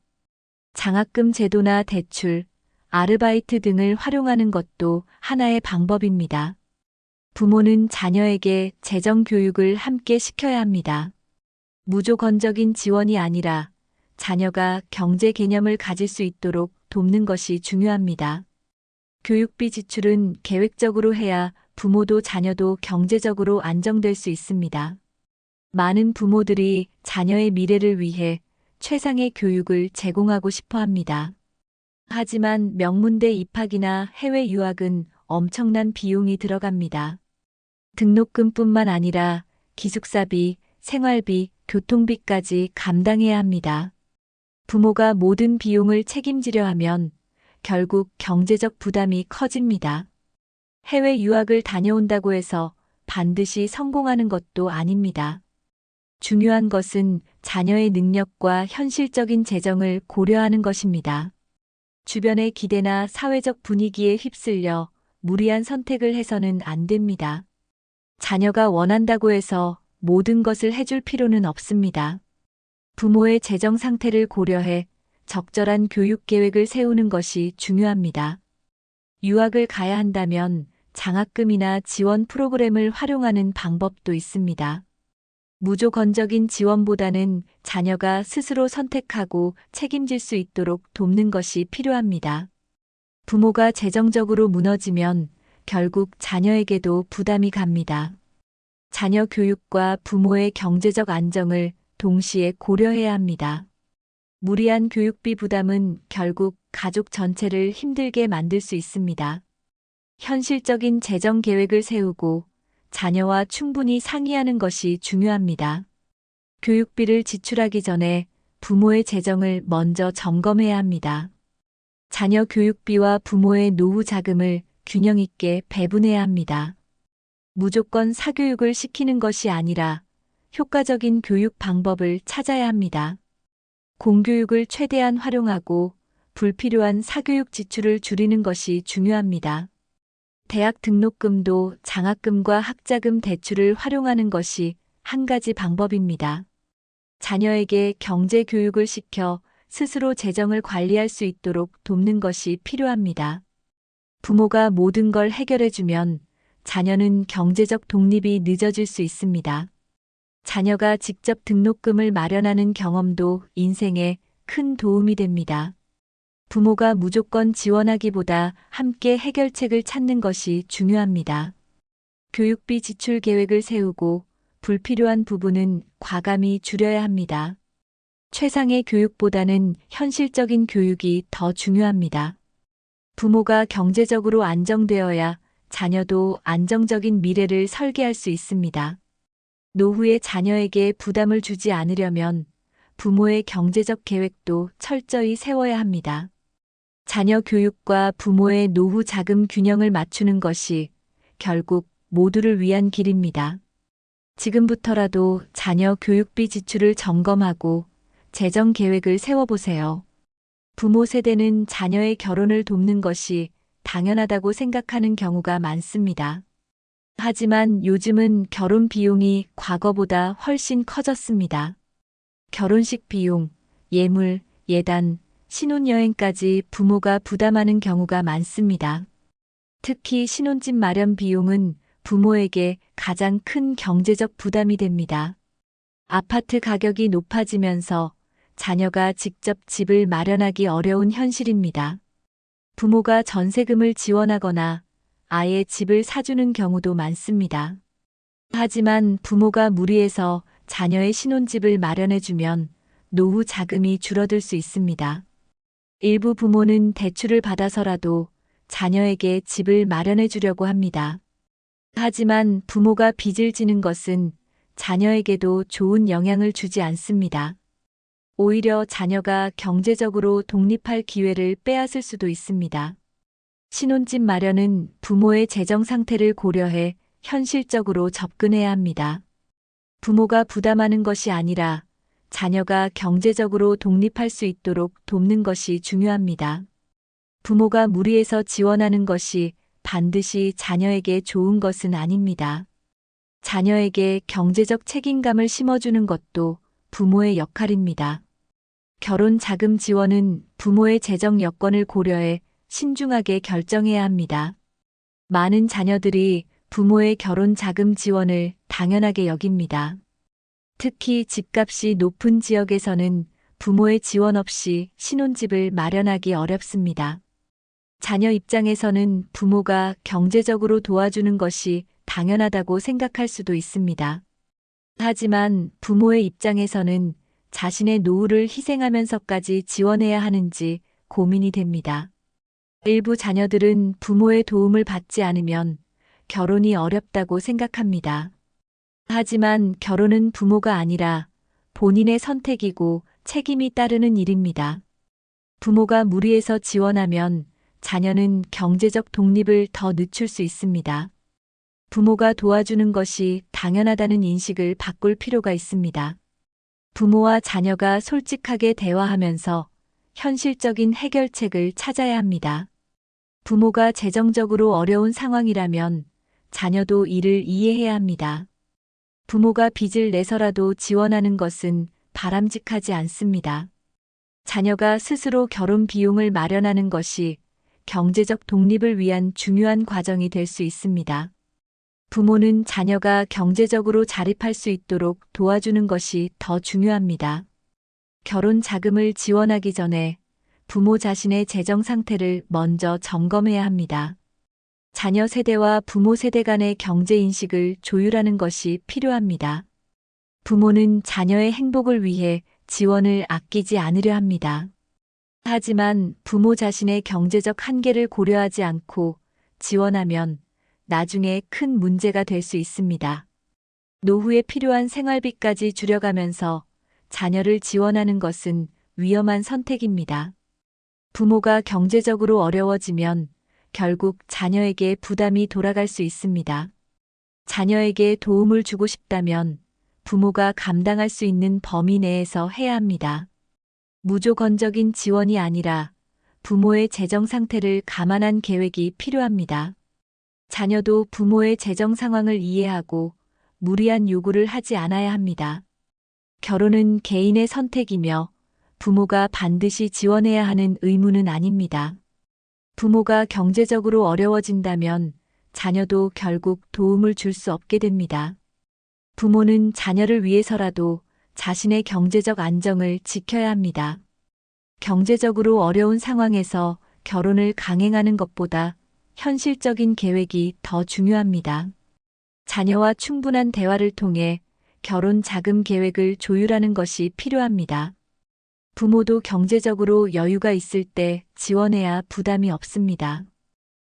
장학금 제도나 대출, 아르바이트 등을 활용하는 것도 하나의 방법입니다. 부모는 자녀에게 재정 교육을 함께 시켜야 합니다. 무조건적인 지원이 아니라 자녀가 경제 개념을 가질 수 있도록 돕는 것이 중요합니다. 교육비 지출은 계획적으로 해야 부모도 자녀도 경제적으로 안정될 수 있습니다. 많은 부모들이 자녀의 미래를 위해 최상의 교육을 제공하고 싶어 합니다. 하지만 명문대 입학이나 해외 유학은 엄청난 비용이 들어갑니다. 등록금뿐만 아니라 기숙사비, 생활비, 교통비까지 감당해야 합니다. 부모가 모든 비용을 책임지려 하면 결국 경제적 부담이 커집니다. 해외 유학을 다녀온다고 해서 반드시 성공하는 것도 아닙니다. 중요한 것은 자녀의 능력과 현실적인 재정을 고려하는 것입니다. 주변의 기대나 사회적 분위기에 휩쓸려 무리한 선택을 해서는 안 됩니다. 자녀가 원한다고 해서 모든 것을 해줄 필요는 없습니다. 부모의 재정 상태를 고려해 적절한 교육 계획을 세우는 것이 중요합니다. 유학을 가야 한다면 장학금이나 지원 프로그램을 활용하는 방법도 있습니다. 무조건적인 지원보다는 자녀가 스스로 선택하고 책임질 수 있도록 돕는 것이 필요합니다. 부모가 재정적으로 무너지면 결국 자녀에게도 부담이 갑니다. 자녀 교육과 부모의 경제적 안정을 동시에 고려해야 합니다. 무리한 교육비 부담은 결국 가족 전체를 힘들게 만들 수 있습니다. 현실적인 재정 계획을 세우고 자녀와 충분히 상의하는 것이 중요합니다. 교육비를 지출하기 전에 부모의 재정을 먼저 점검해야 합니다. 자녀 교육비와 부모의 노후 자금을 균형 있게 배분해야 합니다. 무조건 사교육을 시키는 것이 아니라 효과적인 교육 방법을 찾아야 합니다. 공교육을 최대한 활용하고 불필요한 사교육 지출을 줄이는 것이 중요합니다. 대학 등록금도 장학금과 학자금 대출을 활용하는 것이 한 가지 방법입니다. 자녀에게 경제 교육을 시켜 스스로 재정을 관리할 수 있도록 돕는 것이 필요합니다. 부모가 모든 걸 해결해주면 자녀는 경제적 독립이 늦어질 수 있습니다. 자녀가 직접 등록금을 마련하는 경험도 인생에 큰 도움이 됩니다. 부모가 무조건 지원하기보다 함께 해결책을 찾는 것이 중요합니다. 교육비 지출 계획을 세우고 불필요한 부분은 과감히 줄여야 합니다. 최상의 교육보다는 현실적인 교육이 더 중요합니다. 부모가 경제적으로 안정되어야 자녀도 안정적인 미래를 설계할 수 있습니다. 노후에 자녀에게 부담을 주지 않으려면 부모의 경제적 계획도 철저히 세워야 합니다. 자녀 교육과 부모의 노후 자금 균형을 맞추는 것이 결국 모두를 위한 길입니다. 지금부터라도 자녀 교육비 지출을 점검하고 재정 계획을 세워보세요. 부모 세대는 자녀의 결혼을 돕는 것이 당연하다고 생각하는 경우가 많습니다. 하지만 요즘은 결혼 비용이 과거보다 훨씬 커졌습니다. 결혼식 비용, 예물, 예단, 신혼여행까지 부모가 부담하는 경우가 많습니다. 특히 신혼집 마련 비용은 부모에게 가장 큰 경제적 부담이 됩니다. 아파트 가격이 높아지면서 자녀가 직접 집을 마련하기 어려운 현실입니다. 부모가 전세금을 지원하거나 아예 집을 사주는 경우도 많습니다. 하지만 부모가 무리해서 자녀의 신혼집을 마련해주면 노후 자금이 줄어들 수 있습니다. 일부 부모는 대출을 받아서라도 자녀에게 집을 마련해 주려고 합니다. 하지만 부모가 빚을 지는 것은 자녀에게도 좋은 영향을 주지 않습니다. 오히려 자녀가 경제적으로 독립할 기회를 빼앗을 수도 있습니다. 신혼집 마련은 부모의 재정 상태를 고려해 현실적으로 접근해야 합니다. 부모가 부담하는 것이 아니라 자녀가 경제적으로 독립할 수 있도록 돕는 것이 중요합니다. 부모가 무리해서 지원하는 것이 반드시 자녀에게 좋은 것은 아닙니다. 자녀에게 경제적 책임감을 심어주는 것도 부모의 역할입니다. 결혼 자금 지원은 부모의 재정 여건을 고려해 신중하게 결정해야 합니다. 많은 자녀들이 부모의 결혼 자금 지원을 당연하게 여깁니다. 특히 집값이 높은 지역에서는 부모의 지원 없이 신혼집을 마련하기 어렵습니다. 자녀 입장에서는 부모가 경제적으로 도와주는 것이 당연하다고 생각할 수도 있습니다. 하지만 부모의 입장에서는 자신의 노후를 희생하면서까지 지원해야 하는지 고민이 됩니다. 일부 자녀들은 부모의 도움을 받지 않으면 결혼이 어렵다고 생각합니다. 하지만 결혼은 부모가 아니라 본인의 선택이고 책임이 따르는 일입니다. 부모가 무리해서 지원하면 자녀는 경제적 독립을 더 늦출 수 있습니다. 부모가 도와주는 것이 당연하다는 인식을 바꿀 필요가 있습니다. 부모와 자녀가 솔직하게 대화하면서 현실적인 해결책을 찾아야 합니다. 부모가 재정적으로 어려운 상황이라면 자녀도 이를 이해해야 합니다. 부모가 빚을 내서라도 지원하는 것은 바람직하지 않습니다. 자녀가 스스로 결혼 비용을 마련하는 것이 경제적 독립을 위한 중요한 과정이 될 수 있습니다. 부모는 자녀가 경제적으로 자립할 수 있도록 도와주는 것이 더 중요합니다. 결혼 자금을 지원하기 전에 부모 자신의 재정 상태를 먼저 점검해야 합니다. 자녀 세대와 부모 세대 간의 경제 인식을 조율하는 것이 필요합니다. 부모는 자녀의 행복을 위해 지원을 아끼지 않으려 합니다. 하지만 부모 자신의 경제적 한계를 고려하지 않고 지원하면 나중에 큰 문제가 될 수 있습니다. 노후에 필요한 생활비까지 줄여가면서 자녀를 지원하는 것은 위험한 선택입니다. 부모가 경제적으로 어려워지면 결국 자녀에게 부담이 돌아갈 수 있습니다. 자녀에게 도움을 주고 싶다면 부모가 감당할 수 있는 범위 내에서 해야 합니다. 무조건적인 지원이 아니라 부모의 재정 상태를 감안한 계획이 필요합니다. 자녀도 부모의 재정 상황을 이해하고 무리한 요구를 하지 않아야 합니다. 결혼은 개인의 선택이며 부모가 반드시 지원해야 하는 의무는 아닙니다. 부모가 경제적으로 어려워진다면 자녀도 결국 도움을 줄 수 없게 됩니다. 부모는 자녀를 위해서라도 자신의 경제적 안정을 지켜야 합니다. 경제적으로 어려운 상황에서 결혼을 강행하는 것보다 현실적인 계획이 더 중요합니다. 자녀와 충분한 대화를 통해 결혼 자금 계획을 조율하는 것이 필요합니다. 부모도 경제적으로 여유가 있을 때 지원해야 부담이 없습니다.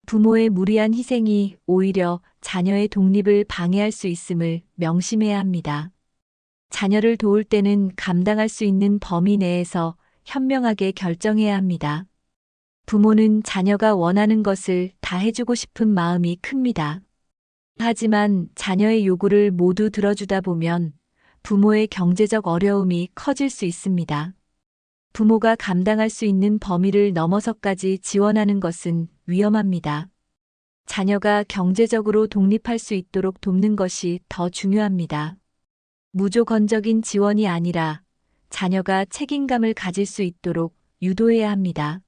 부모의 무리한 희생이 오히려 자녀의 독립을 방해할 수 있음을 명심해야 합니다. 자녀를 도울 때는 감당할 수 있는 범위 내에서 현명하게 결정해야 합니다. 부모는 자녀가 원하는 것을 다 해주고 싶은 마음이 큽니다. 하지만 자녀의 요구를 모두 들어주다 보면 부모의 경제적 어려움이 커질 수 있습니다. 부모가 감당할 수 있는 범위를 넘어서까지 지원하는 것은 위험합니다. 자녀가 경제적으로 독립할 수 있도록 돕는 것이 더 중요합니다. 무조건적인 지원이 아니라 자녀가 책임감을 가질 수 있도록 유도해야 합니다.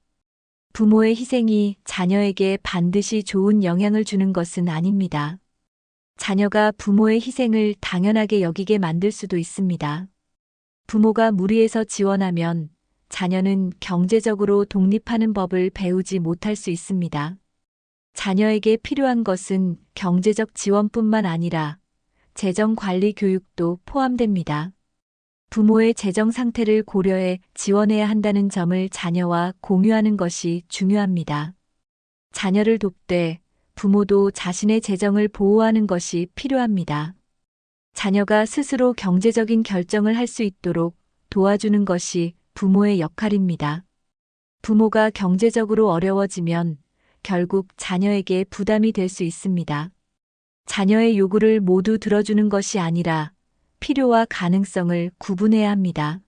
부모의 희생이 자녀에게 반드시 좋은 영향을 주는 것은 아닙니다. 자녀가 부모의 희생을 당연하게 여기게 만들 수도 있습니다. 부모가 무리해서 지원하면 자녀는 경제적으로 독립하는 법을 배우지 못할 수 있습니다. 자녀에게 필요한 것은 경제적 지원뿐만 아니라 재정 관리 교육도 포함됩니다. 부모의 재정 상태를 고려해 지원해야 한다는 점을 자녀와 공유하는 것이 중요합니다. 자녀를 돕되 부모도 자신의 재정을 보호하는 것이 필요합니다. 자녀가 스스로 경제적인 결정을 할 수 있도록 도와주는 것이 부모의 역할입니다. 부모가 경제적으로 어려워지면 결국 자녀에게 부담이 될 수 있습니다. 자녀의 요구를 모두 들어주는 것이 아니라 필요와 가능성을 구분해야 합니다.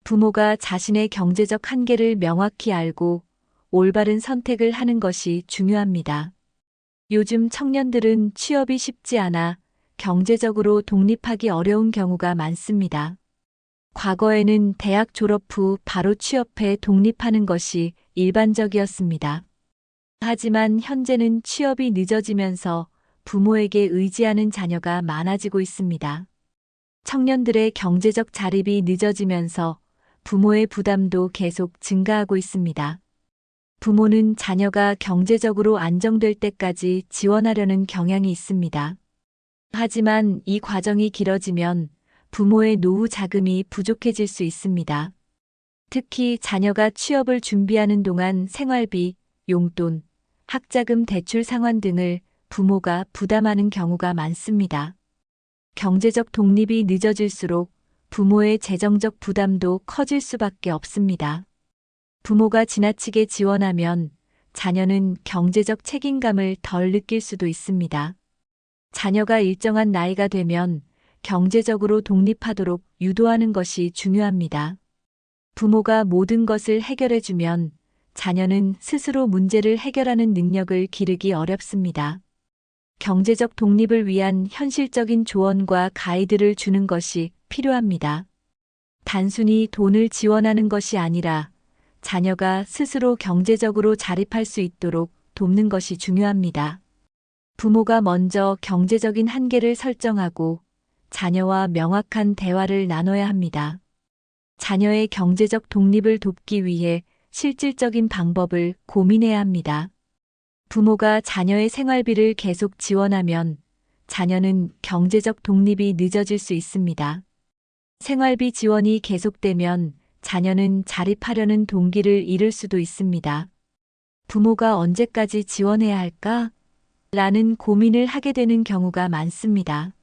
부모가 자신의 경제적 한계를 명확히 알고 올바른 선택을 하는 것이 중요합니다. 요즘 청년들은 취업이 쉽지 않아 경제적으로 독립하기 어려운 경우가 많습니다. 과거에는 대학 졸업 후 바로 취업해 독립하는 것이 일반적이었습니다. 하지만 현재는 취업이 늦어지면서 부모에게 의지하는 자녀가 많아지고 있습니다. 청년들의 경제적 자립이 늦어지면서 부모의 부담도 계속 증가하고 있습니다. 부모는 자녀가 경제적으로 안정될 때까지 지원하려는 경향이 있습니다. 하지만 이 과정이 길어지면 부모의 노후 자금이 부족해질 수 있습니다. 특히 자녀가 취업을 준비하는 동안 생활비, 용돈, 학자금 대출 상환 등을 부모가 부담하는 경우가 많습니다. 경제적 독립이 늦어질수록 부모의 재정적 부담도 커질 수밖에 없습니다. 부모가 지나치게 지원하면 자녀는 경제적 책임감을 덜 느낄 수도 있습니다. 자녀가 일정한 나이가 되면 경제적으로 독립하도록 유도하는 것이 중요합니다. 부모가 모든 것을 해결해주면 자녀는 스스로 문제를 해결하는 능력을 기르기 어렵습니다. 경제적 독립을 위한 현실적인 조언과 가이드를 주는 것이 필요합니다. 단순히 돈을 지원하는 것이 아니라 자녀가 스스로 경제적으로 자립할 수 있도록 돕는 것이 중요합니다. 부모가 먼저 경제적인 한계를 설정하고 자녀와 명확한 대화를 나눠야 합니다. 자녀의 경제적 독립을 돕기 위해 실질적인 방법을 고민해야 합니다. 부모가 자녀의 생활비를 계속 지원하면 자녀는 경제적 독립이 늦어질 수 있습니다. 생활비 지원이 계속되면 자녀는 자립하려는 동기를 잃을 수도 있습니다. 부모가 언제까지 지원해야 할까? 라는 고민을 하게 되는 경우가 많습니다.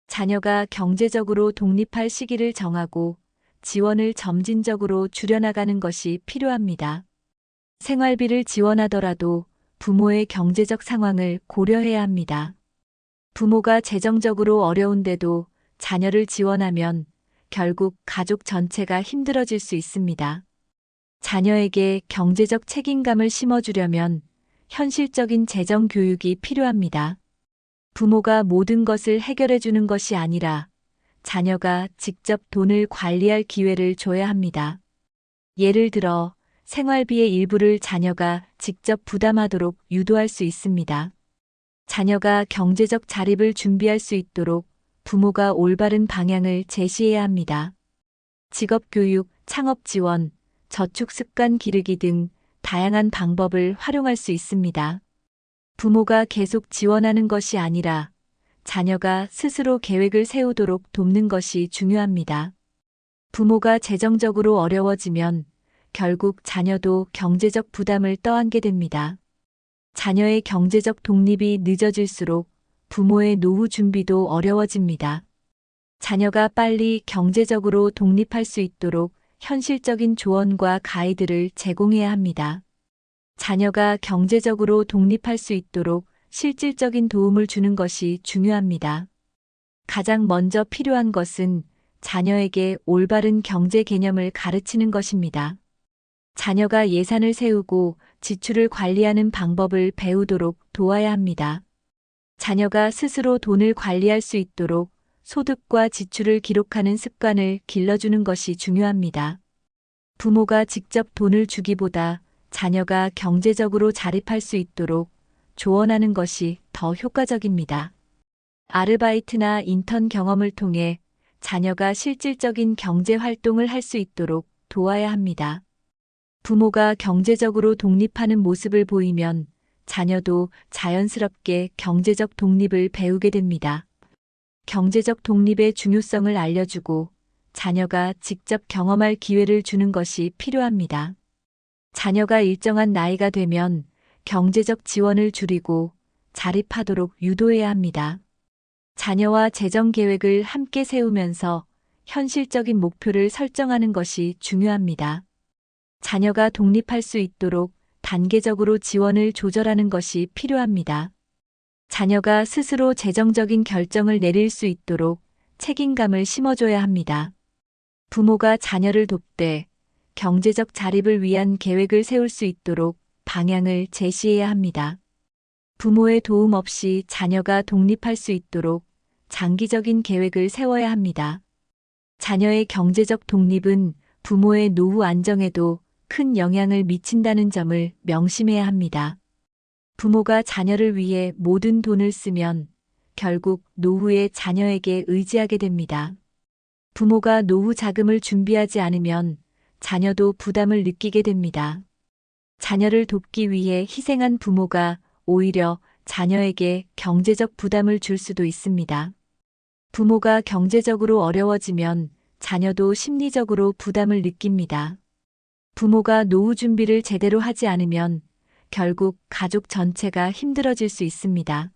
자녀가 경제적으로 독립할 시기를 정하고 지원을 점진적으로 줄여나가는 것이 필요합니다. 생활비를 지원하더라도 부모의 경제적 상황을 고려해야 합니다. 부모가 재정적으로 어려운데도 자녀를 지원하면 결국 가족 전체가 힘들어질 수 있습니다. 자녀에게 경제적 책임감을 심어주려면 현실적인 재정 교육이 필요합니다. 부모가 모든 것을 해결해 주는 것이 아니라 자녀가 직접 돈을 관리할 기회를 줘야 합니다. 예를 들어 생활비의 일부를 자녀가 직접 부담하도록 유도할 수 있습니다. 자녀가 경제적 자립을 준비할 수 있도록 부모가 올바른 방향을 제시해야 합니다. 직업교육, 창업지원, 저축습관 기르기 등 다양한 방법을 활용할 수 있습니다. 부모가 계속 지원하는 것이 아니라 자녀가 스스로 계획을 세우도록 돕는 것이 중요합니다. 부모가 재정적으로 어려워지면 결국 자녀도 경제적 부담을 떠안게 됩니다. 자녀의 경제적 독립이 늦어질수록 부모의 노후 준비도 어려워집니다. 자녀가 빨리 경제적으로 독립할 수 있도록 현실적인 조언과 가이드를 제공해야 합니다. 자녀가 경제적으로 독립할 수 있도록 실질적인 도움을 주는 것이 중요합니다. 가장 먼저 필요한 것은 자녀에게 올바른 경제 개념을 가르치는 것입니다. 자녀가 예산을 세우고 지출을 관리하는 방법을 배우도록 도와야 합니다. 자녀가 스스로 돈을 관리할 수 있도록 소득과 지출을 기록하는 습관을 길러주는 것이 중요합니다. 부모가 직접 돈을 주기보다 자녀가 경제적으로 자립할 수 있도록 조언하는 것이 더 효과적입니다. 아르바이트나 인턴 경험을 통해 자녀가 실질적인 경제 활동을 할 수 있도록 도와야 합니다. 부모가 경제적으로 독립하는 모습을 보이면 자녀도 자연스럽게 경제적 독립을 배우게 됩니다. 경제적 독립의 중요성을 알려주고 자녀가 직접 경험할 기회를 주는 것이 필요합니다. 자녀가 일정한 나이가 되면 경제적 지원을 줄이고 자립하도록 유도해야 합니다. 자녀와 재정 계획을 함께 세우면서 현실적인 목표를 설정하는 것이 중요합니다. 자녀가 독립할 수 있도록 단계적으로 지원을 조절하는 것이 필요합니다. 자녀가 스스로 재정적인 결정을 내릴 수 있도록 책임감을 심어줘야 합니다. 부모가 자녀를 돕되 경제적 자립을 위한 계획을 세울 수 있도록 방향을 제시해야 합니다. 부모의 도움 없이 자녀가 독립할 수 있도록 장기적인 계획을 세워야 합니다. 자녀의 경제적 독립은 부모의 노후 안정에도 큰 영향을 미친다는 점을 명심해야 합니다. 부모가 자녀를 위해 모든 돈을 쓰면 결국 노후에 자녀에게 의지하게 됩니다. 부모가 노후 자금을 준비하지 않으면 자녀도 부담을 느끼게 됩니다. 자녀를 돕기 위해 희생한 부모가 오히려 자녀에게 경제적 부담을 줄 수도 있습니다. 부모가 경제적으로 어려워지면 자녀도 심리적으로 부담을 느낍니다. 부모가 노후 준비를 제대로 하지 않으면 결국 가족 전체가 힘들어질 수 있습니다.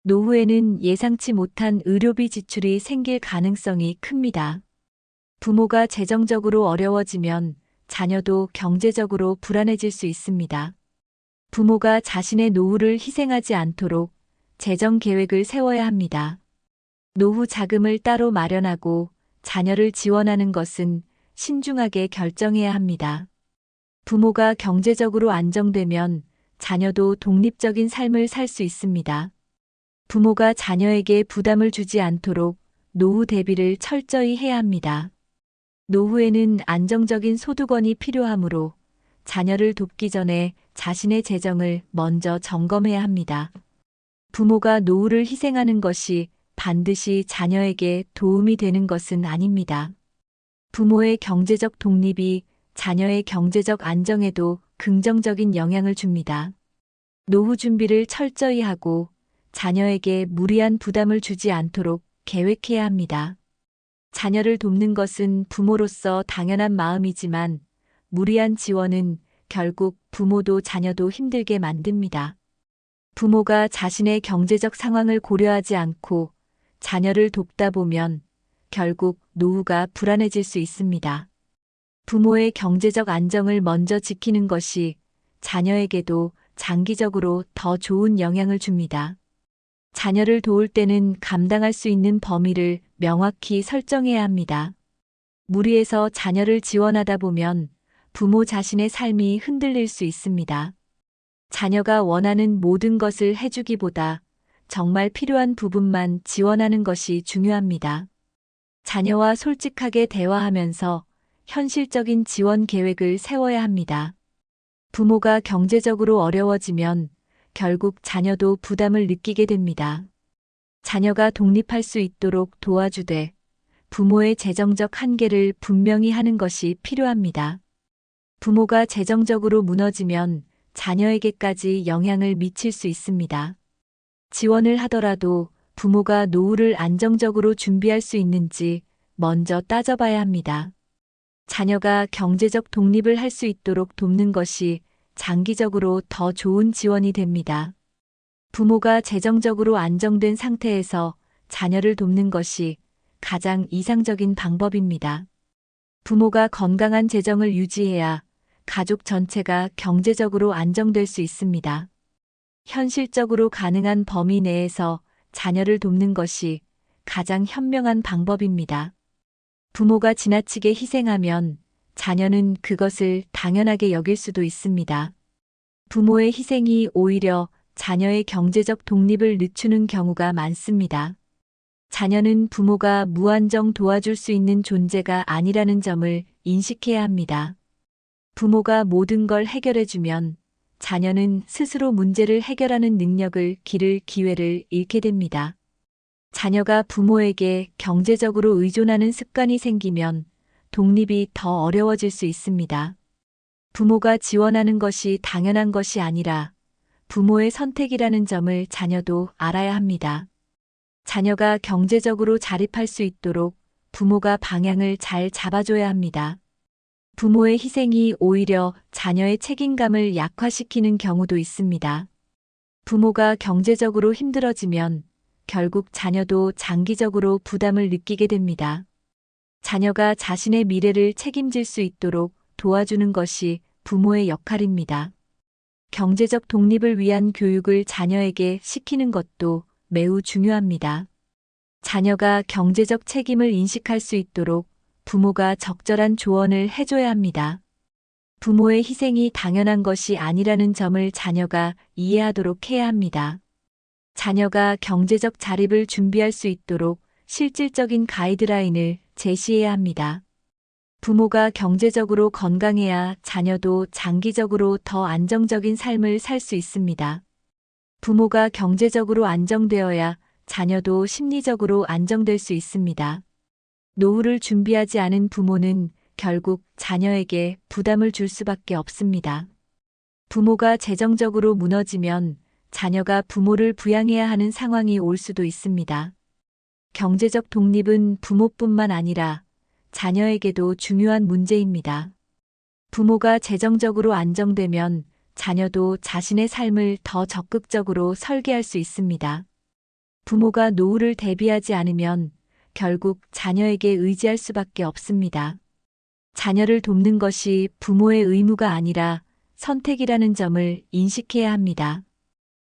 노후에는 예상치 못한 의료비 지출이 생길 가능성이 큽니다. 부모가 재정적으로 어려워지면 자녀도 경제적으로 불안해질 수 있습니다. 부모가 자신의 노후를 희생하지 않도록 재정 계획을 세워야 합니다. 노후 자금을 따로 마련하고 자녀를 지원하는 것은 신중하게 결정해야 합니다. 부모가 경제적으로 안정되면 자녀도 독립적인 삶을 살 수 있습니다. 부모가 자녀에게 부담을 주지 않도록 노후 대비를 철저히 해야 합니다. 노후에는 안정적인 소득원이 필요하므로 자녀를 돕기 전에 자신의 재정을 먼저 점검해야 합니다. 부모가 노후를 희생하는 것이 반드시 자녀에게 도움이 되는 것은 아닙니다. 부모의 경제적 독립이 자녀의 경제적 안정에도 긍정적인 영향을 줍니다. 노후 준비를 철저히 하고 자녀에게 무리한 부담을 주지 않도록 계획해야 합니다. 자녀를 돕는 것은 부모로서 당연한 마음이지만 무리한 지원은 결국 부모도 자녀도 힘들게 만듭니다. 부모가 자신의 경제적 상황을 고려하지 않고 자녀를 돕다 보면 결국 노후가 불안해질 수 있습니다. 부모의 경제적 안정을 먼저 지키는 것이 자녀에게도 장기적으로 더 좋은 영향을 줍니다. 자녀를 도울 때는 감당할 수 있는 범위를 명확히 설정해야 합니다. 무리해서 자녀를 지원하다 보면 부모 자신의 삶이 흔들릴 수 있습니다. 자녀가 원하는 모든 것을 해주기보다 정말 필요한 부분만 지원하는 것이 중요합니다. 자녀와 솔직하게 대화하면서 현실적인 지원 계획을 세워야 합니다. 부모가 경제적으로 어려워지면 결국 자녀도 부담을 느끼게 됩니다. 자녀가 독립할 수 있도록 도와주되 부모의 재정적 한계를 분명히 하는 것이 필요합니다. 부모가 재정적으로 무너지면 자녀에게까지 영향을 미칠 수 있습니다. 지원을 하더라도 부모가 노후를 안정적으로 준비할 수 있는지 먼저 따져봐야 합니다. 자녀가 경제적 독립을 할 수 있도록 돕는 것이 장기적으로 더 좋은 지원이 됩니다. 부모가 재정적으로 안정된 상태에서 자녀를 돕는 것이 가장 이상적인 방법입니다. 부모가 건강한 재정을 유지해야 가족 전체가 경제적으로 안정될 수 있습니다. 현실적으로 가능한 범위 내에서 자녀를 돕는 것이 가장 현명한 방법입니다. 부모가 지나치게 희생하면 자녀는 그것을 당연하게 여길 수도 있습니다. 부모의 희생이 오히려 자녀의 경제적 독립을 늦추는 경우가 많습니다. 자녀는 부모가 무한정 도와줄 수 있는 존재가 아니라는 점을 인식해야 합니다. 부모가 모든 걸 해결해주면 자녀는 스스로 문제를 해결하는 능력을 기를 기회를 잃게 됩니다. 자녀가 부모에게 경제적으로 의존하는 습관이 생기면 독립이 더 어려워질 수 있습니다. 부모가 지원하는 것이 당연한 것이 아니라 부모의 선택이라는 점을 자녀도 알아야 합니다. 자녀가 경제적으로 자립할 수 있도록 부모가 방향을 잘 잡아줘야 합니다. 부모의 희생이 오히려 자녀의 책임감을 약화시키는 경우도 있습니다. 부모가 경제적으로 힘들어지면 결국 자녀도 장기적으로 부담을 느끼게 됩니다. 자녀가 자신의 미래를 책임질 수 있도록 도와주는 것이 부모의 역할입니다. 경제적 독립을 위한 교육을 자녀에게 시키는 것도 매우 중요합니다. 자녀가 경제적 책임을 인식할 수 있도록 부모가 적절한 조언을 해줘야 합니다. 부모의 희생이 당연한 것이 아니라는 점을 자녀가 이해하도록 해야 합니다. 자녀가 경제적 자립을 준비할 수 있도록 실질적인 가이드라인을 제시해야 합니다. 부모가 경제적으로 건강해야 자녀도 장기적으로 더 안정적인 삶을 살 수 있습니다. 부모가 경제적으로 안정되어야 자녀도 심리적으로 안정될 수 있습니다. 노후를 준비하지 않은 부모는 결국 자녀에게 부담을 줄 수밖에 없습니다. 부모가 재정적으로 무너지면 자녀가 부모를 부양해야 하는 상황이 올 수도 있습니다. 경제적 독립은 부모뿐만 아니라 자녀에게도 중요한 문제입니다. 부모가 재정적으로 안정되면 자녀도 자신의 삶을 더 적극적으로 설계할 수 있습니다. 부모가 노후를 대비하지 않으면 결국 자녀에게 의지할 수밖에 없습니다. 자녀를 돕는 것이 부모의 의무가 아니라 선택이라는 점을 인식해야 합니다.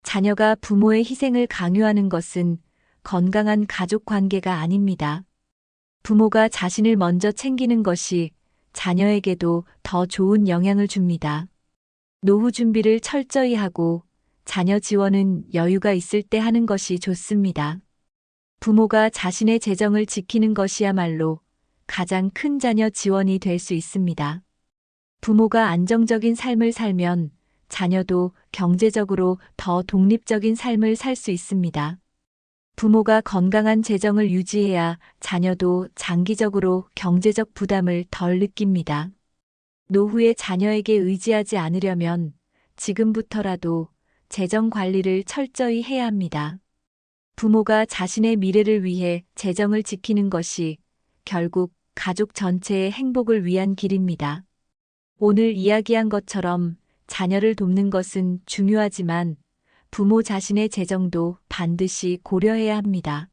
자녀가 부모의 희생을 강요하는 것은 건강한 가족 관계가 아닙니다. 부모가 자신을 먼저 챙기는 것이 자녀에게도 더 좋은 영향을 줍니다. 노후 준비를 철저히 하고 자녀 지원은 여유가 있을 때 하는 것이 좋습니다. 부모가 자신의 재정을 지키는 것이야말로 가장 큰 자녀 지원이 될 수 있습니다. 부모가 안정적인 삶을 살면 자녀도 경제적으로 더 독립적인 삶을 살 수 있습니다. 부모가 건강한 재정을 유지해야 자녀도 장기적으로 경제적 부담을 덜 느낍니다. 노후에 자녀에게 의지하지 않으려면 지금부터라도 재정 관리를 철저히 해야 합니다. 부모가 자신의 미래를 위해 재정을 지키는 것이 결국 가족 전체의 행복을 위한 길입니다. 오늘 이야기한 것처럼 자녀를 돕는 것은 중요하지만 부모 자신의 재정도 반드시 고려해야 합니다.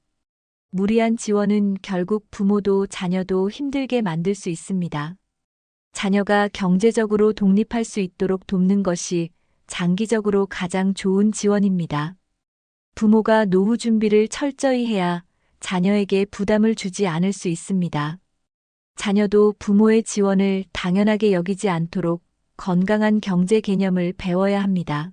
무리한 지원은 결국 부모도 자녀도 힘들게 만들 수 있습니다. 자녀가 경제적으로 독립할 수 있도록 돕는 것이 장기적으로 가장 좋은 지원입니다. 부모가 노후 준비를 철저히 해야 자녀에게 부담을 주지 않을 수 있습니다. 자녀도 부모의 지원을 당연하게 여기지 않도록 건강한 경제 개념을 배워야 합니다.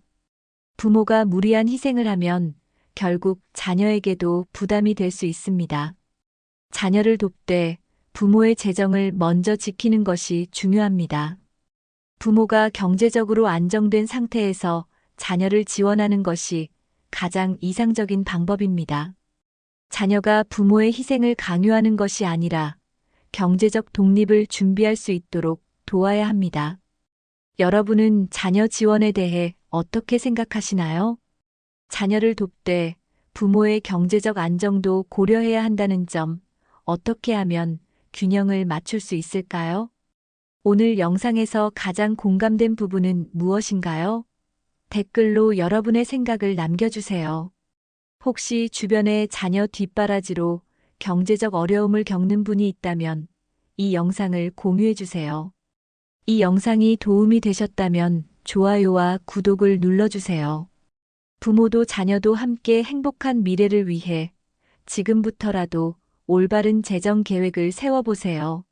부모가 무리한 희생을 하면 결국 자녀에게도 부담이 될 수 있습니다. 자녀를 돕되 부모의 재정을 먼저 지키는 것이 중요합니다. 부모가 경제적으로 안정된 상태에서 자녀를 지원하는 것이 가장 이상적인 방법입니다. 자녀가 부모의 희생을 강요하는 것이 아니라 경제적 독립을 준비할 수 있도록 도와야 합니다. 여러분은 자녀 지원에 대해 어떻게 생각하시나요? 자녀를 돕되 부모의 경제적 안정도 고려해야 한다는 점, 어떻게 하면 균형을 맞출 수 있을까요? 오늘 영상에서 가장 공감된 부분은 무엇인가요? 댓글로 여러분의 생각을 남겨주세요. 혹시 주변에 자녀 뒷바라지로 경제적 어려움을 겪는 분이 있다면 이 영상을 공유해주세요. 이 영상이 도움이 되셨다면 좋아요와 구독을 눌러주세요. 부모도 자녀도 함께 행복한 미래를 위해 지금부터라도 올바른 재정 계획을 세워보세요.